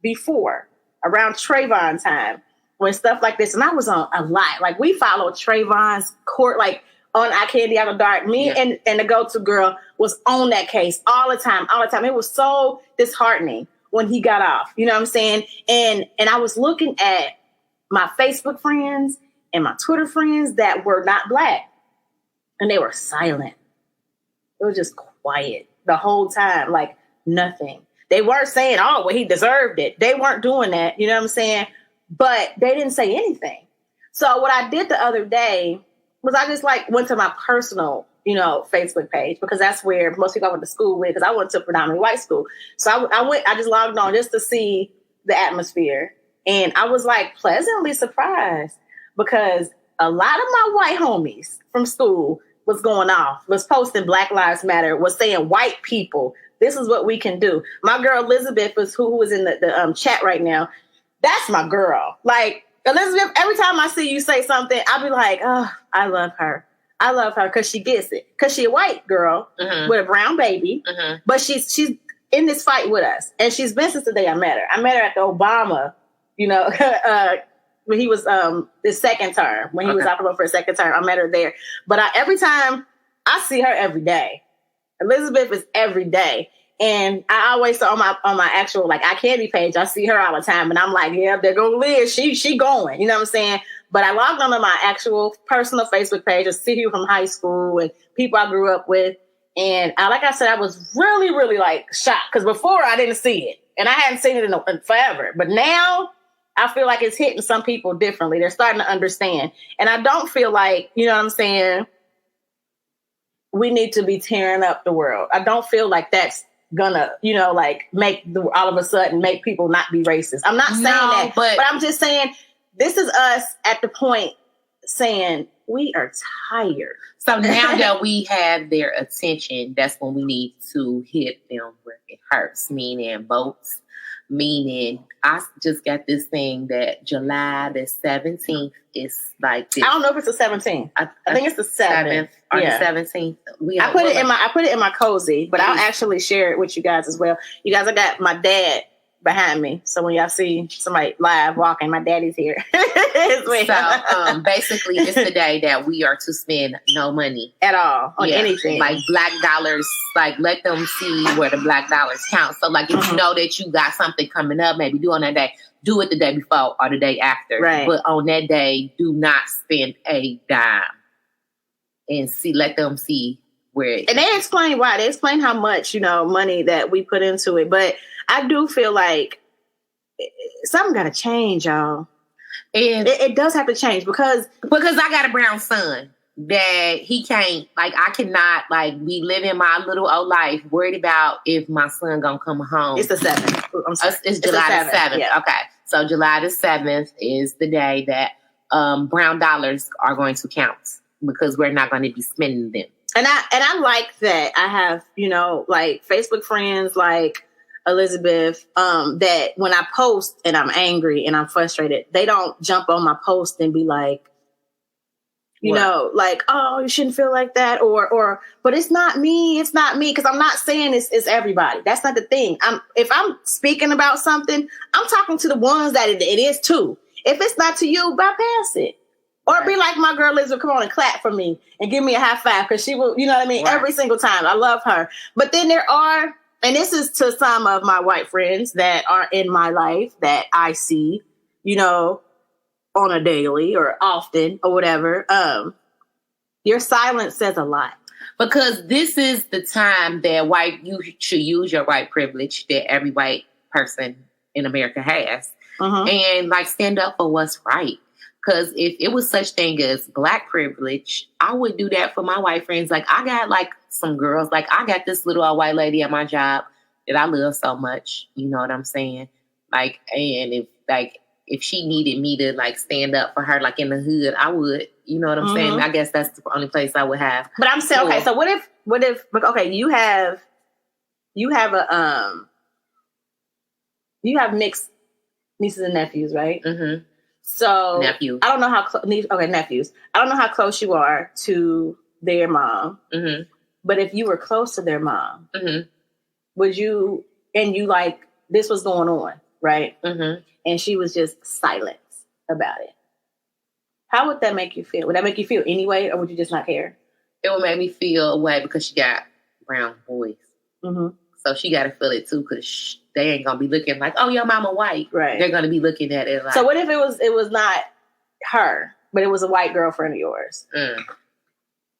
before, around Trayvon time, when stuff like this, and I was on a lot. Like we followed Trayvon's court, like on I Candy Out of Dark. Me and the go-to girl was on that case all the time. It was so disheartening when he got off. You know what I'm saying? And I was looking at my Facebook friends and my Twitter friends that were not Black. And they were silent. It was just quiet the whole time, like nothing. They weren't saying, oh, well, he deserved it. They weren't doing that. You know what I'm saying? But they didn't say anything. So what I did the other day was I just went to my personal, Facebook page because that's where most people I went to school with because I went to a predominantly white school. So I just logged on just to see the atmosphere. And I was pleasantly surprised because a lot of my white homies from school was going off, was posting Black Lives Matter, was saying white people, this is what we can do. My girl Elizabeth who was in the chat right now. That's my girl. Elizabeth, every time I see you say something, I'll be like, oh, I love her. I love her because she gets it. Because she's a white girl with a brown baby. But she's in this fight with us. And she's been since the day I met her. I met her at the Obama, when he was his second term. When he was out for a second term, I met her there. But every time I see her every day. Elizabeth is every day. And I always saw on my actual I Candy page, I see her all the time, and I'm like, yeah, there go Liz. She going. You know what I'm saying? But I logged onto my actual personal Facebook page to see people from high school and people I grew up with. And like I said, I was really, really shocked because before I didn't see it, and I hadn't seen it in forever. But now I feel like it's hitting some people differently. They're starting to understand, and I don't feel like you know what I'm saying. We need to be tearing up the world. I don't feel like that's gonna, like all of a sudden make people not be racist. I'm not saying that, but I'm just saying this is us at the point saying we are tired. So now that we have their attention, that's when we need to hit them where it hurts, meaning votes. Meaning, I just got this thing that July the 17th is like this. I don't know if it's the 17th. I think it's the 7th. Or the 17th. I put it in my cozy, but I'll actually share it with you guys as well. You guys, I got my dad behind me, so when y'all see somebody live walking, my daddy's here. So basically, it's the day that we are to spend no money at all on anything, like black dollars. Like, let them see where the black dollars count. So, like, if you know that you got something coming up, maybe do on that day. Do it the day before or the day after. Right. But on that day, do not spend a dime, and let them see where. And they explain why. They explain how much money that we put into it, but I do feel like something got to change, y'all. And it does have to change because I got a brown son that he can't, like, I cannot, like, be living my little old life worried about if my son gonna come home. It's the 7th. I'm sorry. It's July the 7th. Yeah. Okay. So July the 7th is the day that brown dollars are going to count because we're not going to be spending them. And I like that. I have, like Facebook friends like Elizabeth, that when I post and I'm angry and I'm frustrated, they don't jump on my post and be like, like, oh, you shouldn't feel like that, or, but it's not me, because I'm not saying it's everybody. That's not the thing. If I'm speaking about something, I'm talking to the ones that it is too. If it's not to you, bypass it. Or be like my girl Elizabeth, come on and clap for me and give me a high five, because she will, every single time. I love her. But then there are, and this is to some of my white friends that are in my life that I see, on a daily or often or whatever. Your silence says a lot. Because this is the time that you should use your white privilege that every white person in America has. And like stand up for what's right. Because if it was such thing as black privilege, I would do that for my white friends. Like, I got like some girls, like I got this little old white lady at my job that I love so much. You know what I'm saying? Like, and if she needed me to like stand up for her, like in the hood, I would. You know what I'm saying? I guess that's the only place I would have. But I'm saying, okay, so what if, okay, you have mixed nieces and nephews, right? Mm-hmm. So nephews. I don't know how nephews. I don't know how close you are to their mom. Mm-hmm. But if you were close to their mom, mm-hmm. would you? And you like this was going on, right? Mm-hmm. And she was just silent about it. How would that make you feel? Would that make you feel anyway, or would you just not care? It would make me feel away because she got brown boys. Mm-hmm. So she got to feel it too, because they ain't gonna be looking like, oh, your mama white. Right. They're gonna be looking at it like. So what if it was not her, but it was a white girlfriend of yours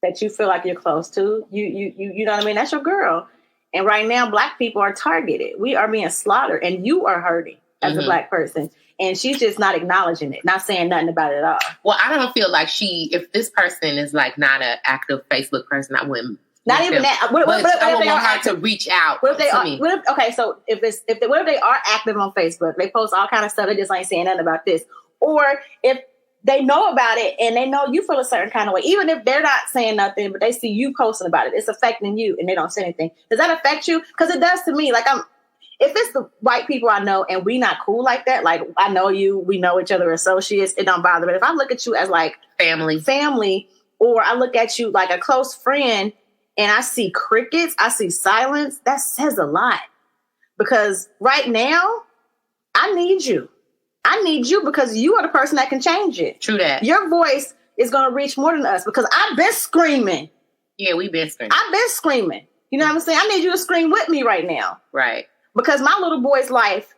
that you feel like you're close to? You know what I mean? That's your girl. And right now, black people are targeted. We are being slaughtered, and you are hurting as a black person. And she's just not acknowledging it, not saying nothing about it at all. Well, I don't feel like if this person is like not an active Facebook person, I wouldn't. Not even that. What I would they want are her to reach out what if they to are, me. Okay, so what if they are active on Facebook? They post all kind of stuff. They just ain't saying nothing about this. Or if they know about it and they know you feel a certain kind of way, even if they're not saying nothing, but they see you posting about it, it's affecting you and they don't say anything. Does that affect you? Because it does to me. Like if it's the white people I know and we not cool like that, like I know you, we know each other, associates, it don't bother me. If I look at you as like family, or I look at you like a close friend and I see crickets, I see silence, that says a lot. Because right now, I need you. I need you because you are the person that can change it. True that. Your voice is going to reach more than us because I've been screaming. Yeah, we've been screaming. I've been screaming. You know what I'm saying? I need you to scream with me right now. Right. Because my little boy's life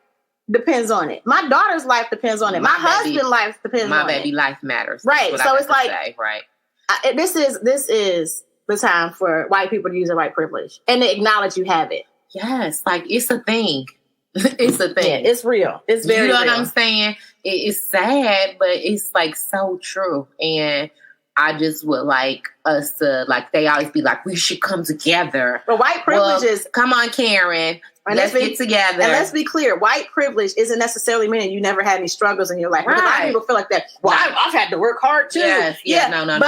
depends on it. My daughter's life depends on it. My husband's life depends on it. My baby life matters. Right. So it's like, right. This is the time for white people to use their white privilege and to acknowledge you have it. Yes. Like it's a thing. It's a thing. Yeah, it's real. It's very real. You know what I'm saying? It's sad, but it's like so true. And I just would like us to, like, they always be like, we should come together. But white privilege is... Come on, Karen. Let's get together. And let's be clear, white privilege isn't necessarily meaning you never had any struggles in your life. Because a lot of people feel like that. Well, I've had to work hard too. Yes, no.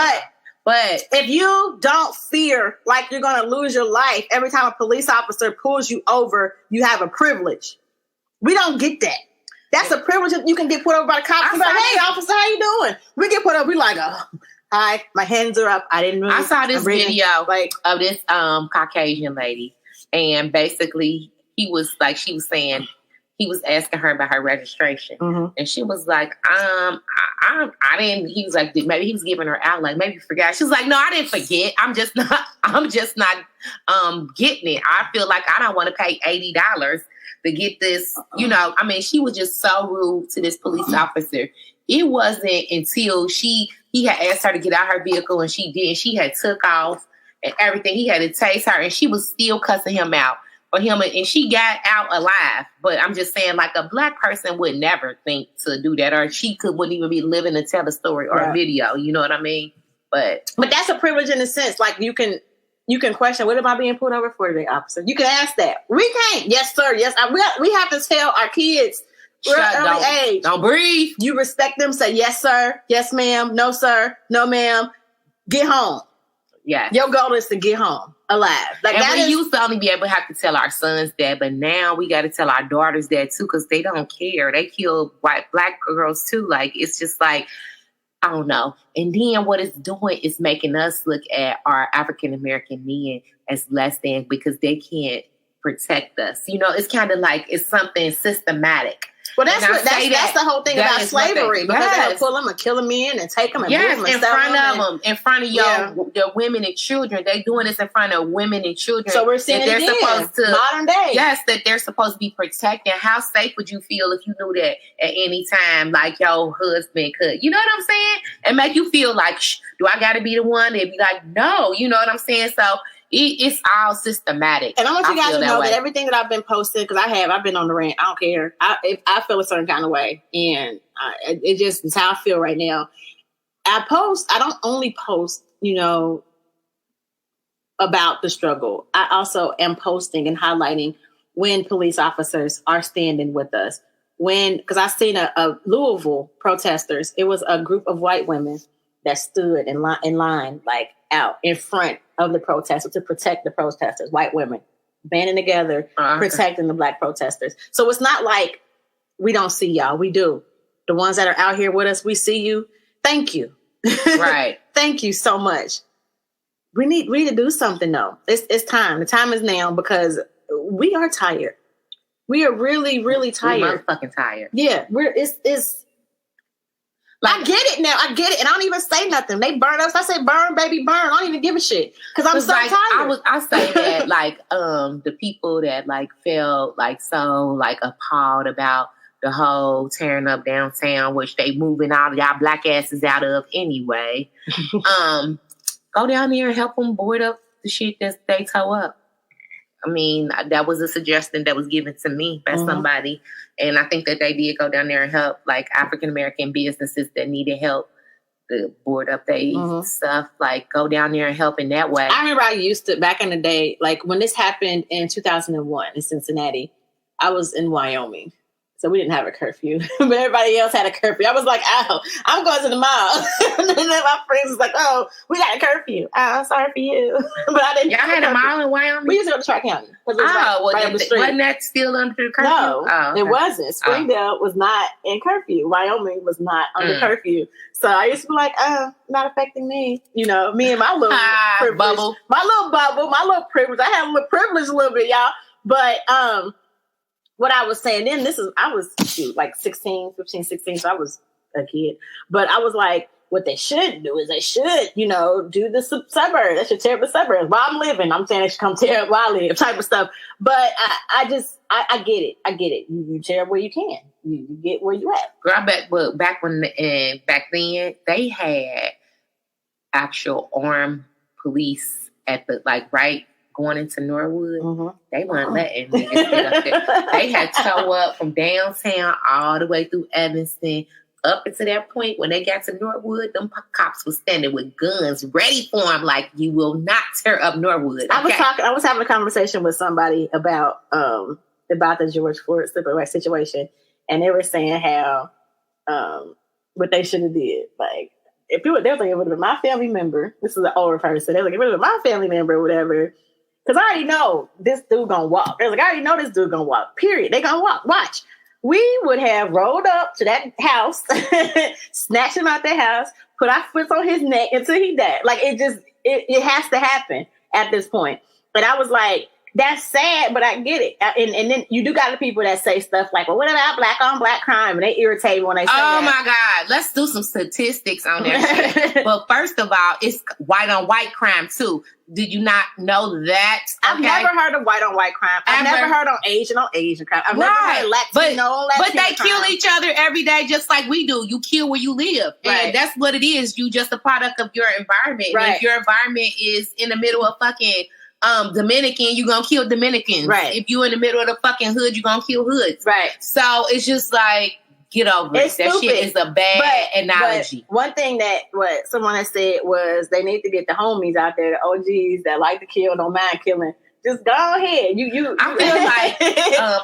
But if you don't fear like you're going to lose your life every time a police officer pulls you over, you have a privilege. We don't get that. That's a privilege that you can get put over by the cops. Be like, hey, officer, how you doing? We get put over. We like, oh, hi, my hands are up. I didn't really. I saw this video of this Caucasian lady, and basically she was saying, he was asking her about her registration, and she was like, I didn't. He was like, maybe he was giving her out, like maybe you forgot. She was like, no, I didn't forget. I'm just not getting it. I feel like I don't want to pay $80 to get this. You know, I mean, she was just so rude to this police officer. It wasn't until he had asked her to get out her vehicle, and she did. She had took off and everything. He had to tase her, and she was still cussing him out. And she got out alive. But I'm just saying, like, a black person would never think to do that, or she wouldn't even be living to tell a story or a video. You know what I mean? But that's a privilege in a sense. Like, you can question, what am I being pulled over for today, officer? You can ask that. We can't. Yes, sir. Yes, we have to tell our kids early age. Don't breathe. You respect them. Say yes, sir. Yes, ma'am. No, sir. No, ma'am. Get home. Yeah. Your goal is to get home alive. Like, and we used to only be able to have to tell our sons that, but now we got to tell our daughters that too, because they don't care. They kill black girls too. Like, it's just like, I don't know. And then what it's doing is making us look at our African American men as less than, because they can't protect us. You know, it's kind of like it's something systematic. Well, that's the whole thing about slavery, because they would pull them and kill them and take them and move them and in front of them, in front of your women and children. They doing this in front of women and children. So we're seeing they're supposed to modern day. Yes, that they're supposed to be protected. How safe would you feel if you knew that at any time, like your husband could? You know what I'm saying? And make you feel like, do I got to be the one? They'd be like, no. You know what I'm saying? So it's all systematic. And I want you guys to know that everything that I've been posting, because I've been on the rant. I don't care. If I feel a certain kind of way, and it just is how I feel right now. I don't only post, about the struggle. I also am posting and highlighting when police officers are standing with us. Because I seen a Louisville protesters. It was a group of white women that stood in line, like out in front of the protesters to protect the protesters, white women banding together, protecting the black protesters. So it's not like we don't see y'all. We do. The ones that are out here with us, we see you. Thank you. Right. Thank you so much. We need to do something though. It's time. The time is now, because we are tired. We are really, really tired. We're fucking tired. Yeah. It's like, I get it now. I get it. And I don't even say nothing. They burn us. I say, burn, baby, burn. I don't even give a shit. Because I'm so tired. I say that, like, the people that, like, felt, like, so, like, appalled about the whole tearing up downtown, which they moving all of y'all black asses out of anyway, go down there and help them board up the shit that they tow up. I mean, that was a suggestion that was given to me by somebody. And I think that they did go down there and help, like, African-American businesses that needed help to board up their stuff. Like, go down there and help in that way. I remember I used to, back in the day, like, when this happened in 2001 in Cincinnati, I was in Wyoming. So we didn't have a curfew, but everybody else had a curfew. I was like, oh, I'm going to the mall. And then my friends was like, oh, we got a curfew. Oh, I'm sorry for you. But I didn't. Y'all had a mall in Wyoming? We used to go to Tri-County. Right up the street. Wasn't that still under the curfew? No, it wasn't. Springdale was not in curfew. Wyoming was not under curfew. So I used to be like, not affecting me. Me and my little privilege. Bubble. My little bubble, my little privilege. I had a little privilege a little bit, y'all. But, what I was saying then, I was like 16, 15, 16, so I was a kid. But I was like, what they should do is they should, do the suburbs. They should tear up the suburbs. While I'm living, I'm saying they should come tear up while I live, type of stuff. But I get it. I get it. You tear up where you can. You get where you at. Girl, back then, they had actual armed police at the, like, right going into Norwood. They weren't letting niggas get up there. They had tow up from downtown all the way through Evanston, up until that point, when they got to Norwood, them cops was standing with guns ready for him. Like, you will not tear up Norwood. Okay? I was having a conversation with somebody about the George Floyd situation, and they were saying how what they should have did. Like, if they were like, it would have been my family member. This is an older person. They're like, if it would have been my family member or whatever. Because I already know this dude gonna walk. They're like, I already know this dude gonna walk. Period. They gonna walk. Watch. We would have rolled up to that house, snatched him out the house, put our foot on his neck until he died. Like, it has to happen at this point. But I was like, that's sad, but I get it. And then you do got the people that say stuff like, well, what about black on black crime? And they irritate me when they say that. Oh my God. Let's do some statistics on that shit. But first of all, it's white on white crime too. Did you not know that? Okay. I've never heard of white on white crime. I've never heard on Asian crime. I've never heard of Latino but they crime. kill each other every day just like we do. You kill where you live. Right. And that's what it is. You just a product of your environment. Right. If your environment is in the middle of fucking Dominican, you're gonna kill Dominicans. Right. If you in the middle of the fucking hood, you're gonna kill hoods. Right. So it's just like, get over it. That shit is a bad analogy. But one thing that what someone has said was they need to get the homies out there, the OGs that like to kill, don't mind killing. Just go ahead. I feel like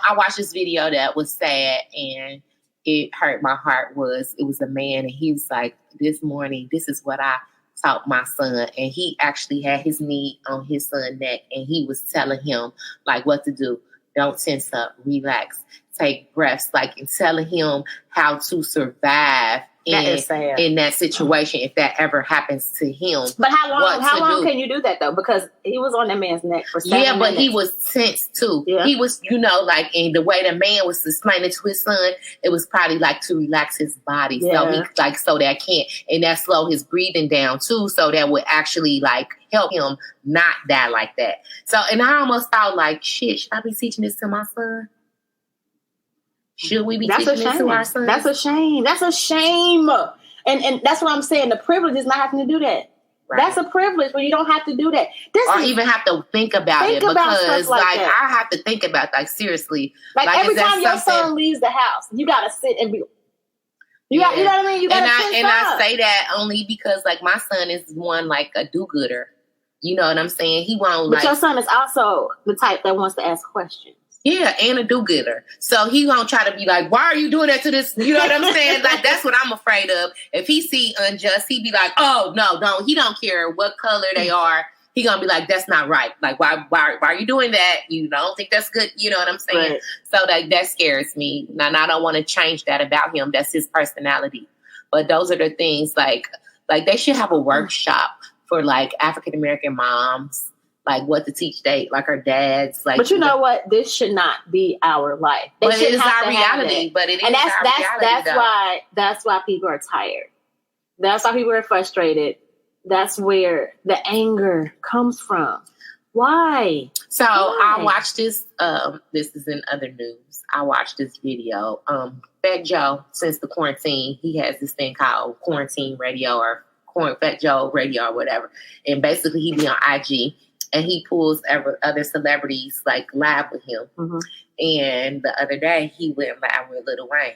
I watched this video that was sad and it hurt my heart. It was a man and he was like, this morning, this is what I taught my son, and he actually had his knee on his son's neck and he was telling him like what to do. Don't tense up, relax, take breaths, like, and telling him how to survive in that situation if that ever happens to him. But how long can you do that though? Because he was on that man's neck for 7 minutes. But he was tense too. Yeah. He was, like, and the way the man was explaining to his son, it was probably like to relax his body. Yeah. So that can't, and that slow his breathing down too. So that would actually like help him not die like that. So, and I almost thought like, shit, should I be teaching this to my son? Should we be teaching this to our sons? That's a shame. That's a shame. And that's what I'm saying. The privilege is not having to do that. Right. That's a privilege where you don't have to do that. Even have to think about it because I have to think about seriously. Like every time your son leaves the house, you gotta sit and be. You know what I mean? You gotta I say that only because like my son is one like a do-gooder. You know what I'm saying? He won't. But your son is also the type that wants to ask questions. Yeah, and a do-gooder. So he gonna try to be like, why are you doing that to this? You know what I'm saying? Like, that's what I'm afraid of. If he see unjust, he be like, oh, no, he don't care what color they are. He gonna be like, that's not right. Like, why are you doing that? You don't think that's good? You know what I'm saying? Right. So that scares me. And I don't want to change that about him. That's his personality. But those are the things like they should have a workshop for like African-American moms. Like what to teach our dads. Like, but you know what? This should not be our life. But it is our reality. But it is our reality. That's why people are tired. That's why people are frustrated. That's where the anger comes from. Why? So I watched this. This is in other news. I watched this video. Fat Joe, since the quarantine, he has this thing called quarantine radio or Fat Joe radio or whatever. And basically, he be on IG. And he pulls other celebrities like live with him. Mm-hmm. And the other day he went live with Lil Wayne.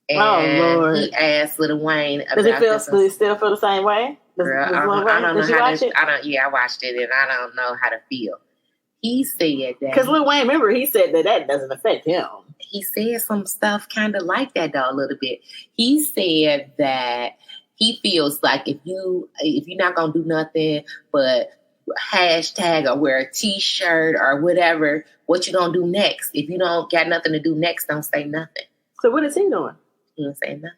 And Lord. He asked Lil Wayne about does he still feel the same way? Girl, I don't know how to. I watched it and I don't know how to feel. He said that because Lil Wayne, remember, he said that doesn't affect him. He said some stuff kind of like that though a little bit. He said that he feels like if you're not gonna do nothing but hashtag or wear a t-shirt or whatever, what you gonna do next? If you don't got nothing to do next, don't say nothing. So what is he doing? He don't say nothing.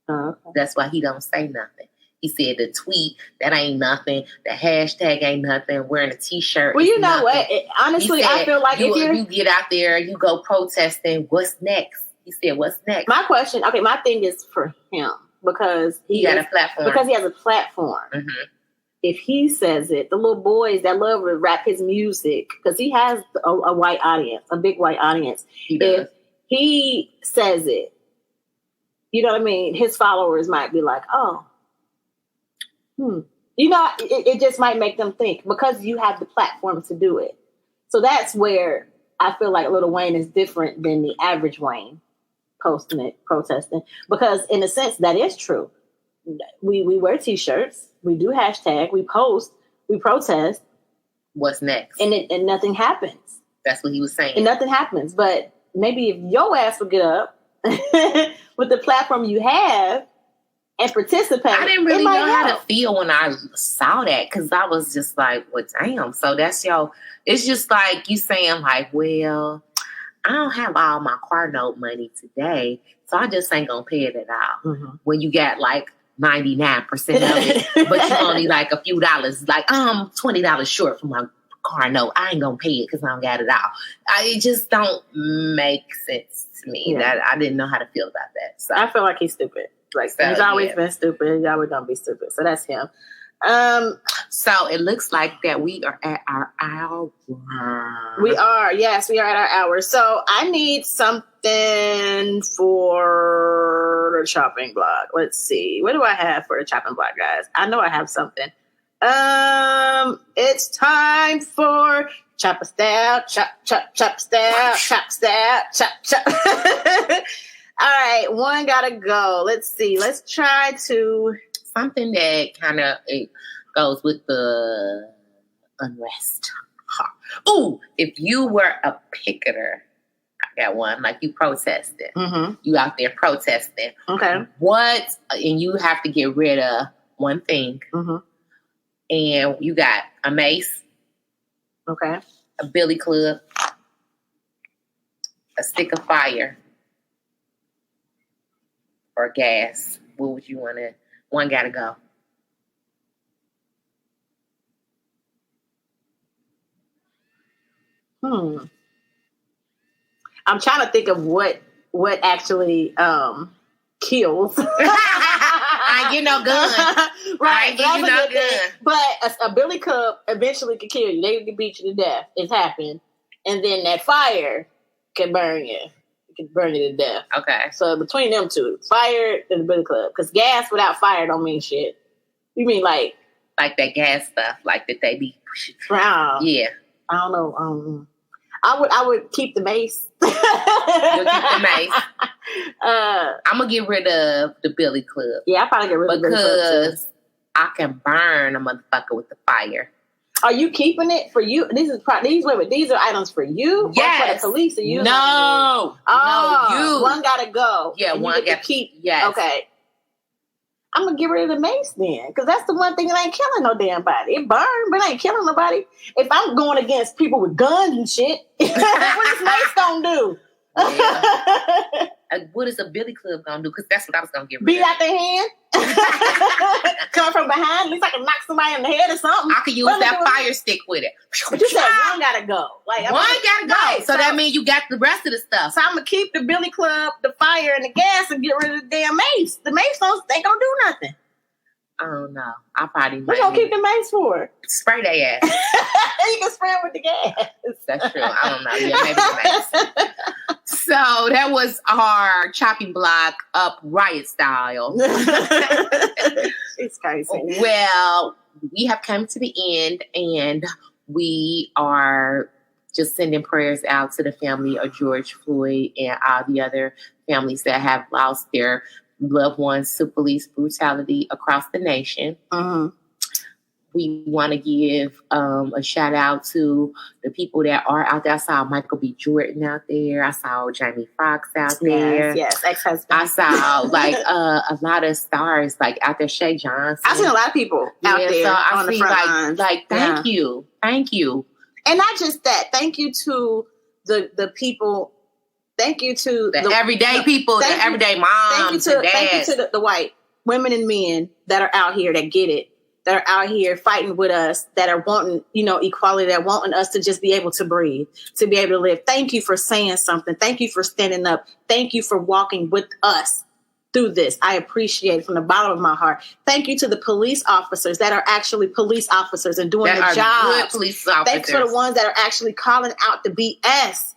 Oh, okay. That's why he don't say nothing. He said the tweet, that ain't nothing. The hashtag ain't nothing. Wearing a t-shirt. Well, you know what? Honestly, I feel like if you get out there, you go protesting, what's next? He said, what's next? My thing is for him because he got a platform. Because he has a platform. Mm-hmm. If he says it, the little boys that love to rap his music, because he has a white audience, a big white audience. If he says it, you know what I mean? His followers might be like, oh, You know, it just might make them think because you have the platform to do it. So that's where I feel like Lil Wayne is different than the average Wayne posting it, protesting, because in a sense that is true. We wear t-shirts, we do hashtag, we post, we protest. What's next? And nothing happens. That's what he was saying. And nothing happens. But maybe if your ass would get up with the platform you have and participate. I didn't really know how to feel when I saw that, because I was just like, well, damn. So that's it's just like you saying like, well, I don't have all my car note money today, so I just ain't gonna pay it at all. Mm-hmm. When you got like 99% of it, but you only like a few dollars, like I'm $20 short from my car note. I ain't gonna pay it because I don't got it all. It just don't make sense to me. Yeah. That I didn't know how to feel about that. So I feel like he's stupid. Like he's always been stupid. He's always gonna be stupid. So that's him. So it looks like that we are at our hour. We are, yes, we are at our hour. So I need something for the chopping block. Let's see. What do I have for the chopping block, guys? I know I have something. It's time for chop a stab, chop, chop, chop, stab, chop, stab, chop, chop. All right, one gotta go. Let's see. Let's try to something that kind of goes with the unrest. Ooh, if you were a picketer, I got one, like you protested. Mm-hmm. You out there protesting. Okay. And you have to get rid of one thing. Mm-hmm. And you got a mace. Okay. A billy club. A stick of fire. Or gas. What would you want to? One gotta go. I'm trying to think of what actually kills. I get no gun. Right. I get you no gun. But a billy club eventually could kill you. They can beat you to death. It's happened. And then that fire can burn you. It can burn you to death. Okay. So between them two, fire and the billy club. Because gas without fire don't mean shit. You mean like that gas stuff, like that they be drown? Yeah. I don't know. I would keep the mace. You'll keep the mace. I'm gonna get rid of the billy club. Yeah, I probably get rid of the billy club too. Because I can burn a motherfucker with the fire. Are you keeping it for you? These are items for you? Yes. Or for the police to use? No. Oh, no, you. One gotta go. Yeah, one got to keep. Yes. Okay. I'm gonna get rid of the mace then, because that's the one thing that ain't killing no damn body. It burned, but it ain't killing nobody. If I'm going against people with guns and shit, what is mace gonna do? Yeah. What is a billy club gonna do? Because that's what I was gonna get rid of. Beat out their hand, come from behind. At least I can knock somebody in the head or something. I could use that fire stick with it. But you said one gotta go. Like one gotta go. Right, so that means you got the rest of the stuff. So I'm gonna keep the billy club, the fire, and the gas, and get rid of the damn mace. The mace they don't do nothing. I don't know. I probably might. What you gonna keep the mace for? Spray their ass. You can spray them with the gas. That's true. I don't know. Yeah, maybe the mace. So that was our chopping block up riot style. It's crazy. Well, we have come to the end, and we are just sending prayers out to the family of George Floyd and all the other families that have lost their loved ones to police brutality across the nation. Mm-hmm. We want to give a shout out to the people that are out there. I saw Michael B. Jordan out there. I saw Jamie Foxx out there. Yes, ex-husband. I saw like a lot of stars like out there. Shay Johnson. I've seen a lot of people out there so I on the front lines. Thank you, and not just that. Thank you to the people. Thank you to the everyday people, the everyday moms and dads. Thank you to the white women and men that are out here that get it, that are out here fighting with us, that are wanting, equality, that wanting us to just be able to breathe, to be able to live. Thank you for saying something. Thank you for standing up. Thank you for walking with us through this. I appreciate it from the bottom of my heart. Thank you to the police officers that are actually police officers and doing the job. Good police officers. Thanks for the ones that are actually calling out the BS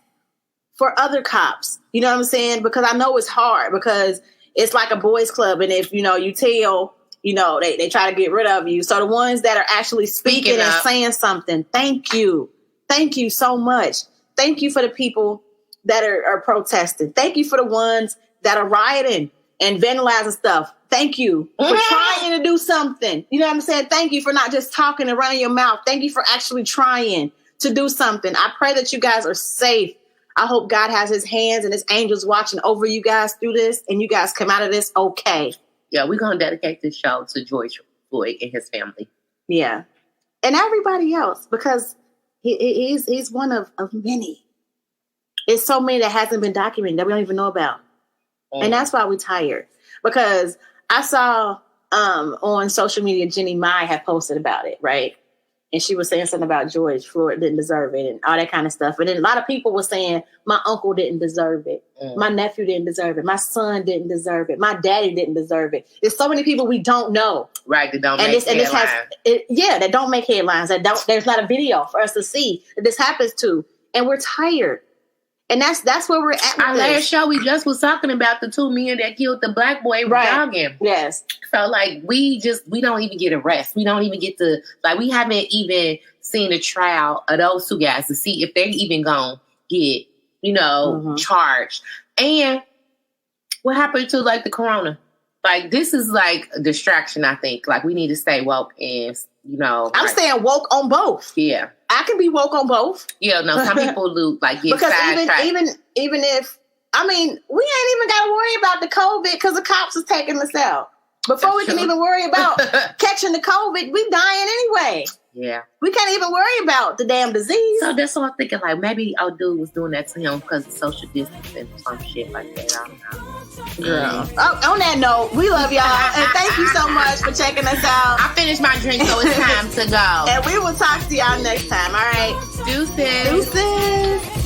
for other cops. You know what I'm saying? Because I know it's hard, because it's like a boys club. And if, you tell, they try to get rid of you. So the ones that are actually speaking and saying something, thank you. Thank you so much. Thank you for the people that are protesting. Thank you for the ones that are rioting and vandalizing stuff. Thank you for trying to do something. You know what I'm saying? Thank you for not just talking and running your mouth. Thank you for actually trying to do something. I pray that you guys are safe. I hope God has his hands and his angels watching over you guys through this, and you guys come out of this okay. Yeah, we're going to dedicate this show to George Floyd and his family. Yeah. And everybody else, because he's one of many. It's so many that hasn't been documented that we don't even know about. And that's why we're tired. Because I saw on social media, Jenny Mai had posted about it, right? And she was saying something about George Floyd didn't deserve it and all that kind of stuff. And then a lot of people were saying, my uncle didn't deserve it. My nephew didn't deserve it. My son didn't deserve it. My daddy didn't deserve it. There's so many people we don't know. Right, that don't make headlines. That don't make headlines. There's not a video for us to see that this happens to. And we're tired. And that's where we're at with Our last show, we just was talking about the 2 men that killed the black boy jogging. Yes. So, like, we don't even get a rest. We don't even get to, like, we haven't even seen a trial of those 2 guys to see if they're even going to get, charged. And what happened to, like, the corona? Like, this is, like, a distraction, I think. Like, we need to stay woke and, I'm staying woke on both. Yeah. I can be woke on both. Yeah, no, some people get because even if we ain't even got to worry about the COVID because the cops is taking us out. Before we can even worry about catching the COVID, we dying anyway. Yeah. We can't even worry about the damn disease. So that's what I'm thinking. Like, maybe our dude was doing that to him because of social distancing or some shit like that. I don't know. Girl. On that note, we love y'all. And thank you so much for checking us out. I finished my drink, so it's time to go. And we will talk to y'all next time. All right. Deuces. Deuces.